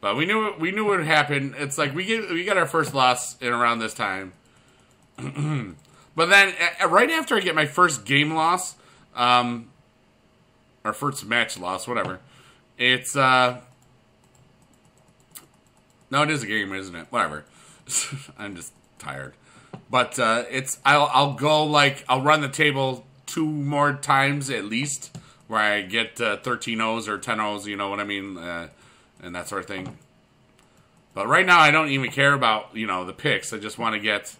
But we knew it would happen. It's like we get our first loss in around this time. But then, right after I get my first game loss, or first match loss, whatever, it's, no, it is a game, isn't it? Whatever. I'm just tired. But, I'll go, like, I'll run the table 2 more times at least, where I get 13 O's or 10 O's, you know what I mean, and that sort of thing. But right now, I don't even care about, you know, the picks. I just want to get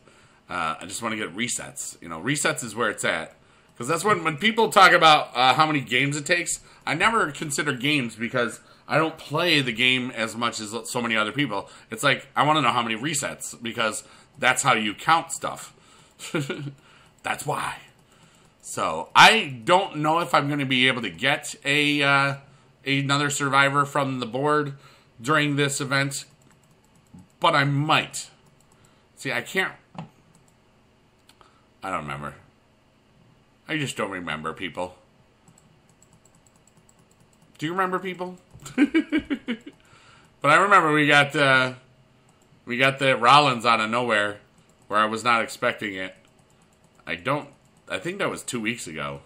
resets. You know, resets is where it's at. Because that's when people talk about how many games it takes, I never consider games because I don't play the game as much as so many other people. It's like, I want to know how many resets, because that's how you count stuff. That's why. So, I don't know if I'm going to be able to get another survivor from the board during this event, but I might. See, I can't. I don't remember. I just don't remember, people. Do you remember, people? But I remember we got the Rollins out of nowhere, where I was not expecting it. I think that was 2 weeks ago.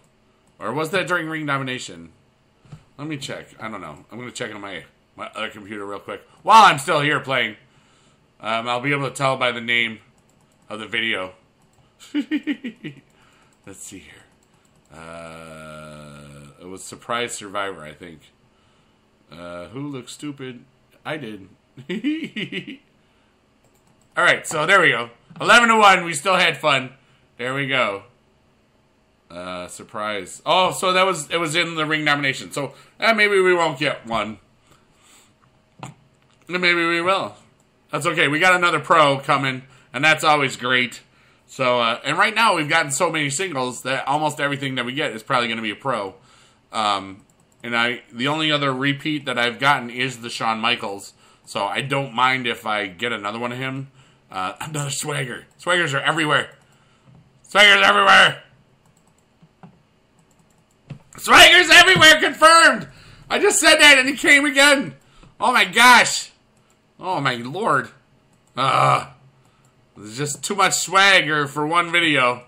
Or was that during Ring Domination? Let me check. I don't know. I'm going to check on my other computer real quick. While I'm still here playing. I'll be able to tell by the name of the video. Let's see here. It was Surprise Survivor, I think. Who looked stupid? I did. Alright, so there we go. 11-1, we still had fun. There we go. Surprise. Oh, so it was in the ring nomination. So maybe we won't get one. Maybe we will. That's okay. We got another pro coming, and that's always great. So, and right now we've gotten so many singles that almost everything that we get is probably going to be a pro. And the only other repeat that I've gotten is the Shawn Michaels. So I don't mind if I get another one of him. Another Swagger. Swaggers are everywhere. Swaggers everywhere. Swaggers everywhere, confirmed. I just said that and he came again. Oh my gosh. Oh my lord. There's just too much swagger for one video.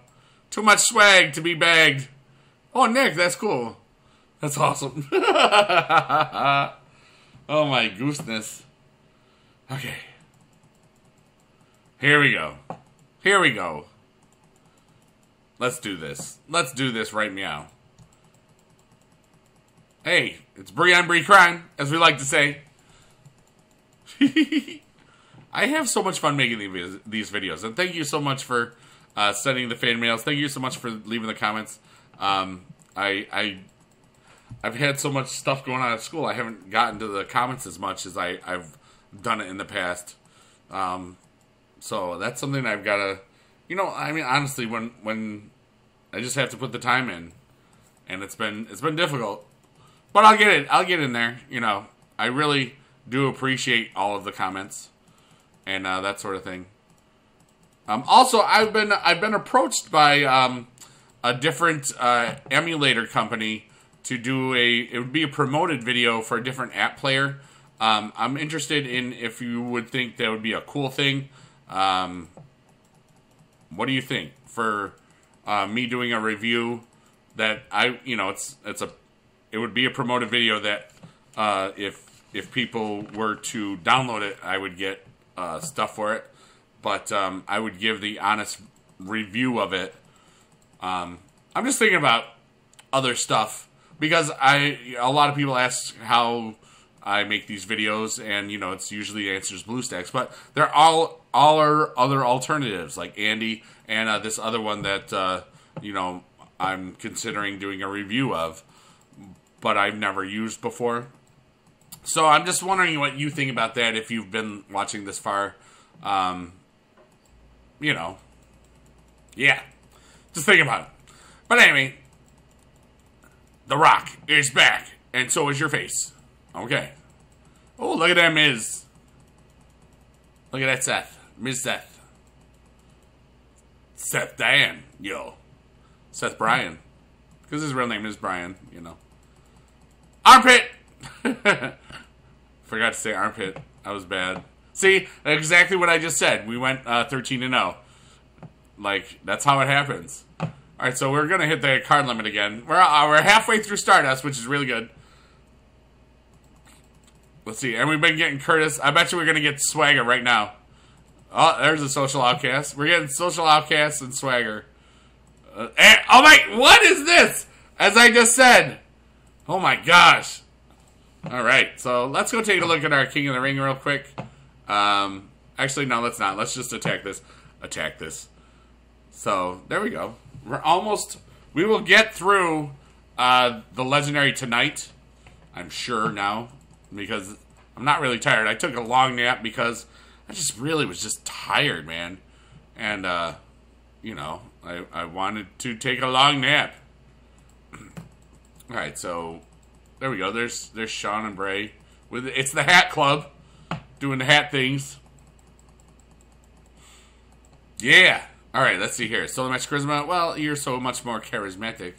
Too much swag to be bagged. Oh, Nick, that's cool. That's awesome. Oh my gooseness. Okay. Here we go. Here we go. Let's do this. Let's do this right meow. Hey, it's Bree on Bree Crime, as we like to say. I have so much fun making these videos, and thank you so much for sending the fan mails. Thank you so much for leaving the comments. I've had so much stuff going on at school, I haven't gotten to the comments as much as I've done it in the past. So that's something I've got to, you know, I mean, honestly, when I just have to put the time in, and it's been difficult, but I'll get it. I'll get in there. You know, I really do appreciate all of the comments and that sort of thing. Also, I've been approached by a different emulator company to do it would be a promoted video for a different app player. I'm interested in if you would think that would be a cool thing. What do you think for me doing a review that it would be a promoted video that if people were to download it, I would get stuff for it, but I would give the honest review of it. I'm just thinking about other stuff because a lot of people ask how I make these videos, and you know, it's usually answers Bluestacks, but there are other alternatives like Andy and this other one that you know, I'm considering doing a review of, but I've never used before. So I'm just wondering what you think about that if you've been watching this far. You know, yeah, just think about it. But anyway, The Rock is back, and so is your face. Okay. Oh, look at that Miz. Look at that Seth. Miz Seth. Seth Diane, yo. Seth Bryan. Because his real name is Brian, you know. Armpit! Forgot to say armpit. That was bad. See, exactly what I just said. We went 13-0. Like, that's how it happens. Alright, so we're going to hit the card limit again. We're halfway through Stardust, which is really good. Let's see. And we've been getting Curtis. I bet you we're going to get Swagger right now. Oh, there's a Social Outcast. We're getting Social Outcast and Swagger. Oh my, what is this? As I just said. Oh my gosh. Alright, so let's go take a look at our King of the Ring real quick. Actually, no, let's not. Let's just attack this. Attack this. So, there we go. We're almost, we will get through the Legendary tonight. I'm sure now. Because I'm not really tired. I took a long nap because I just really was just tired, man. And, you know, I wanted to take a long nap. Alright, so there we go. There's Sean and Bray. It's the Hat Club doing the hat things. Yeah. Alright, let's see here. Solo match charisma. Well, you're so much more charismatic.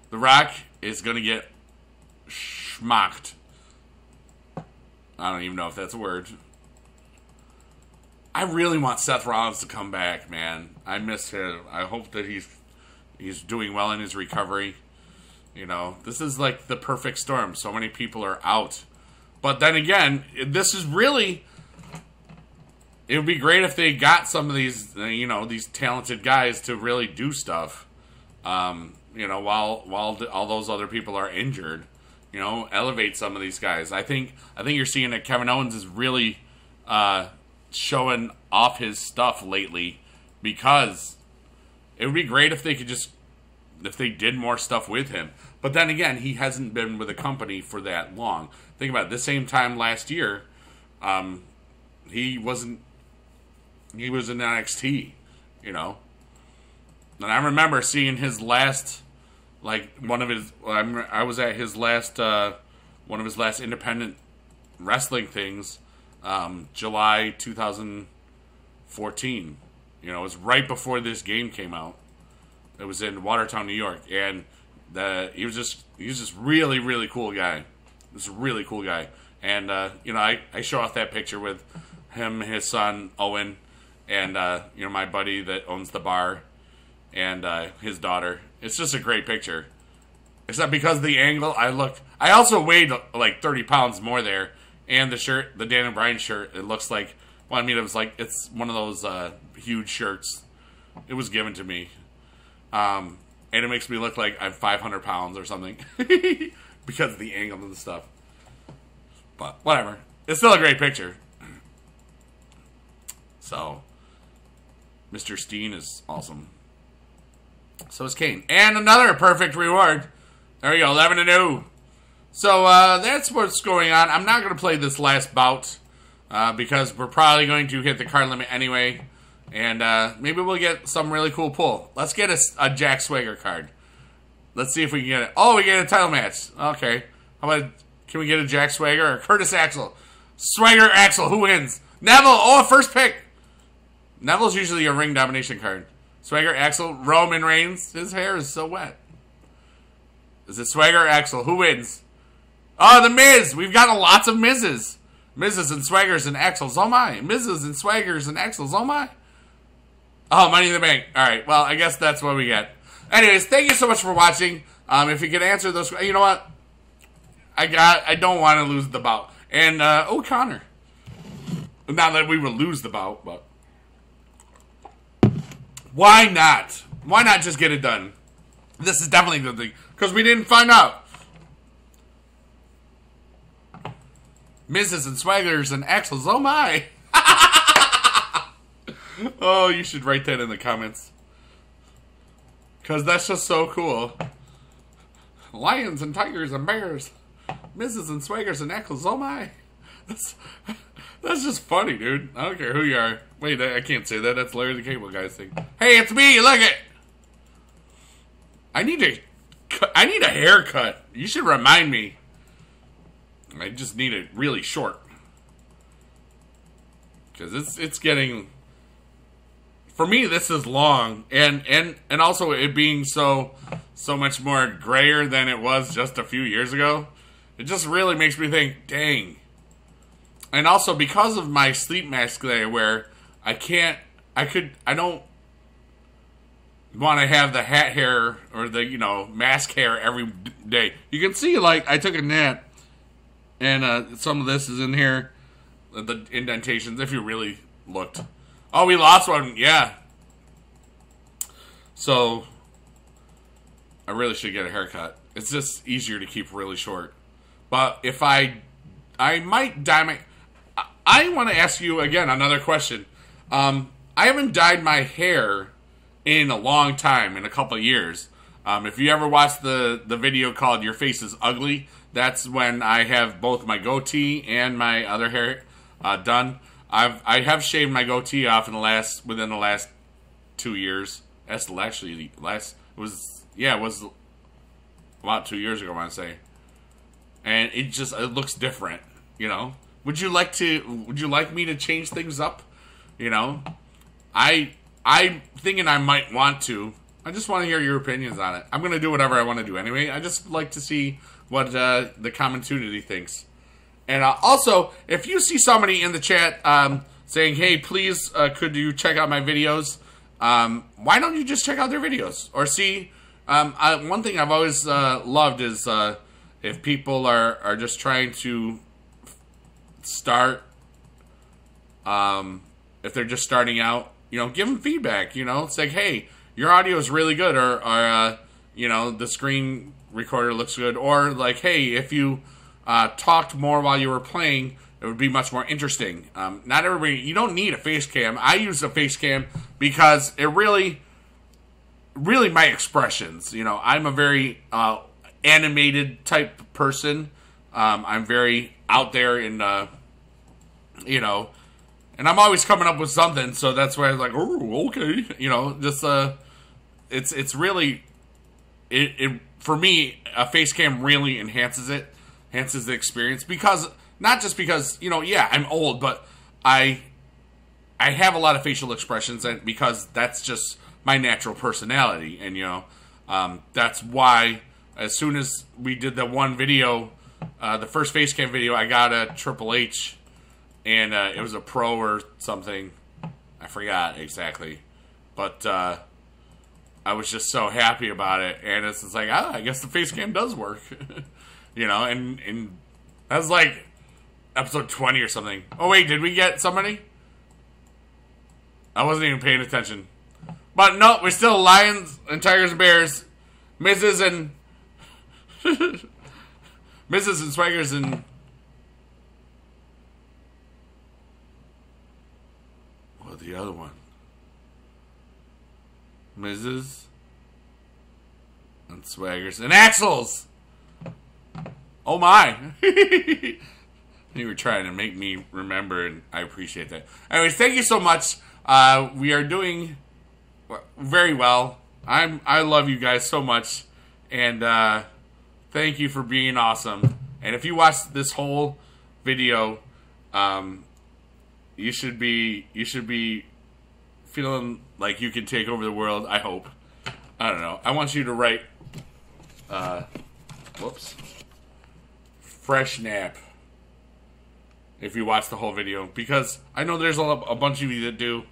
The Rock is going to get schmocked. I don't even know if that's a word. I really want Seth Rollins to come back, man. I miss him. I hope that he's doing well in his recovery. You know, this is like the perfect storm. So many people are out. But then again, this is really... It would be great if they got some of these, you know, these talented guys to really do stuff. You know, while all those other people are injured. You know, elevate some of these guys. I think you're seeing that Kevin Owens is really showing off his stuff lately, because it would be great if they could if they did more stuff with him. But then again, he hasn't been with a company for that long. Think about it. The same time last year, he was in NXT, you know. And I remember seeing his last, like, I was at his last, one of his last independent wrestling things, July 2014. You know, it was right before this game came out. It was in Watertown, New York, and he was just really, really cool guy. This really cool guy. And, you know, I show off that picture with him, his son, Owen, and, you know, my buddy that owns the bar, and his daughter. It's just a great picture. Except because of the angle, I also weighed like 30 pounds more there. And the shirt, the Dan and Bryan shirt, it looks like, well, I mean, it was like, it's one of those huge shirts. It was given to me. And it makes me look like I'm 500 pounds or something. Because of the angle and the stuff. But, whatever. It's still a great picture. So, Mr. Steen is awesome. So is Kane. And another perfect reward. There you go, 11-0. So, that's what's going on. I'm not going to play this last bout. Because we're probably going to hit the card limit anyway. And, maybe we'll get some really cool pull. Let's get a Jack Swagger card. Let's see if we can get it. Oh, we get a title match. Okay. How about, can we get a Jack Swagger or Curtis Axel? Swagger Axel, who wins? Neville, oh, first pick. Neville's usually a ring domination card. Swagger Axel, Roman Reigns. His hair is so wet. Is it Swagger Axel? Who wins? Oh, the Miz. We've got lots of Miz's. Miz's and Swaggers and Axels. Oh my. Miz's and Swaggers and Axels. Oh my. Oh, Money in the Bank. All right. Well, I guess that's what we get. Anyways, thank you so much for watching. If you can answer those, you know what? I don't want to lose the bout. And oh, Connor. Not that we would lose the bout, but why not? Why not just get it done? This is definitely the thing. Because we didn't find out. Miz's and Swaggers and Axels. Oh my. Oh, you should write that in the comments. Because that's just so cool. Lions and tigers and bears. Miz's and Swaggers and Axels. Oh my. That's just funny, dude. I don't care who you are. Wait, I can't say that. That's Larry the Cable Guy's thing. Hey, it's me. Look it. I need a haircut. You should remind me. I just need it really short. Because it's getting... For me, this is long. And also it being so much more grayer than it was just a few years ago. It just really makes me think, dang. And also because of my sleep mask that I wear, I don't want to have the hat hair or the, you know, mask hair every day. You can see, like, I took a nap and some of this is in here, the indentations, if you really looked. Oh, we lost one, yeah. So, I really should get a haircut. It's just easier to keep really short. But if I might dye my... I want to ask you, again, another question. I haven't dyed my hair in a long time, in a couple of years. If you ever watched the video called Your Face is Ugly, that's when I have both my goatee and my other hair done. I have shaved my goatee off within the last 2 years. That's actually it was about 2 years ago, I want to say. And it looks different, you know. Would you like me to change things up? You know, I'm thinking I might want to. I just want to hear your opinions on it. I'm gonna do whatever I want to do anyway. I just like to see what the community thinks. And also, if you see somebody in the chat saying, "Hey, please, could you check out my videos?" Why don't you just check out their videos or see? One thing I've always loved is if people are just trying to start, if they're just starting out, you know, give them feedback. You know, it's like, hey, your audio is really good, or you know, the screen recorder looks good, or like, hey, if you talked more while you were playing, it would be much more interesting. Not everybody, you don't need a face cam. I use a face cam because it really my expressions. You know, I'm a very animated type person. I'm very out there in, you know, and I'm always coming up with something. So that's why I was like, oh, okay, you know, just it's really for me, a face cam really enhances the experience, because not just because, you know, yeah, I'm old, but I have a lot of facial expressions, and because that's just my natural personality. And, you know, that's why as soon as we did the one video, the first face cam video, I got a Triple H, and it was a Pro or something. I forgot exactly. But I was just so happy about it. And it's just like, I guess the face cam does work. You know, and that was like episode 20 or something. Oh, wait, did we get somebody? I wasn't even paying attention. But no, we're still Lions and Tigers and Bears. Mrs. and... Mrs. and Swaggers and... What, the other one? Mrs. and Swaggers and Axles! Oh my! You were trying to make me remember, and I appreciate that. Anyways, thank you so much. We are doing very well. I love you guys so much, and thank you for being awesome. And if you watched this whole video, you should be feeling like you can take over the world. I hope. I don't know. I want you to write. Whoops. Fresh nap. If you watch the whole video, because I know there's a bunch of you that do,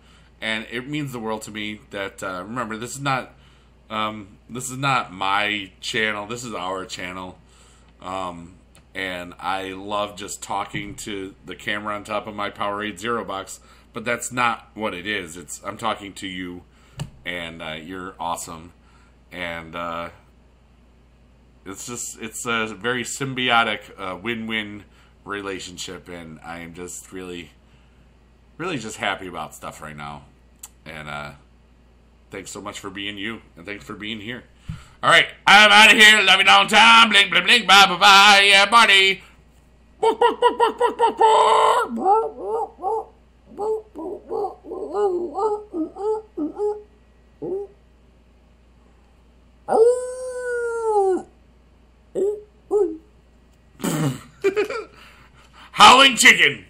and it means the world to me that remember, this is not my channel. This is our channel, and I love just talking to the camera on top of my Powerade Zero box. But that's not what it is. I'm talking to you, and you're awesome, and it's a very symbiotic win-win relationship, and I am just really just happy about stuff right now. And thanks so much for being you, and thanks for being here. All right, I'm out of here. Love you long time. Blink, blink, blink. Bye, bye, bye. Yeah, buddy. Howling chicken.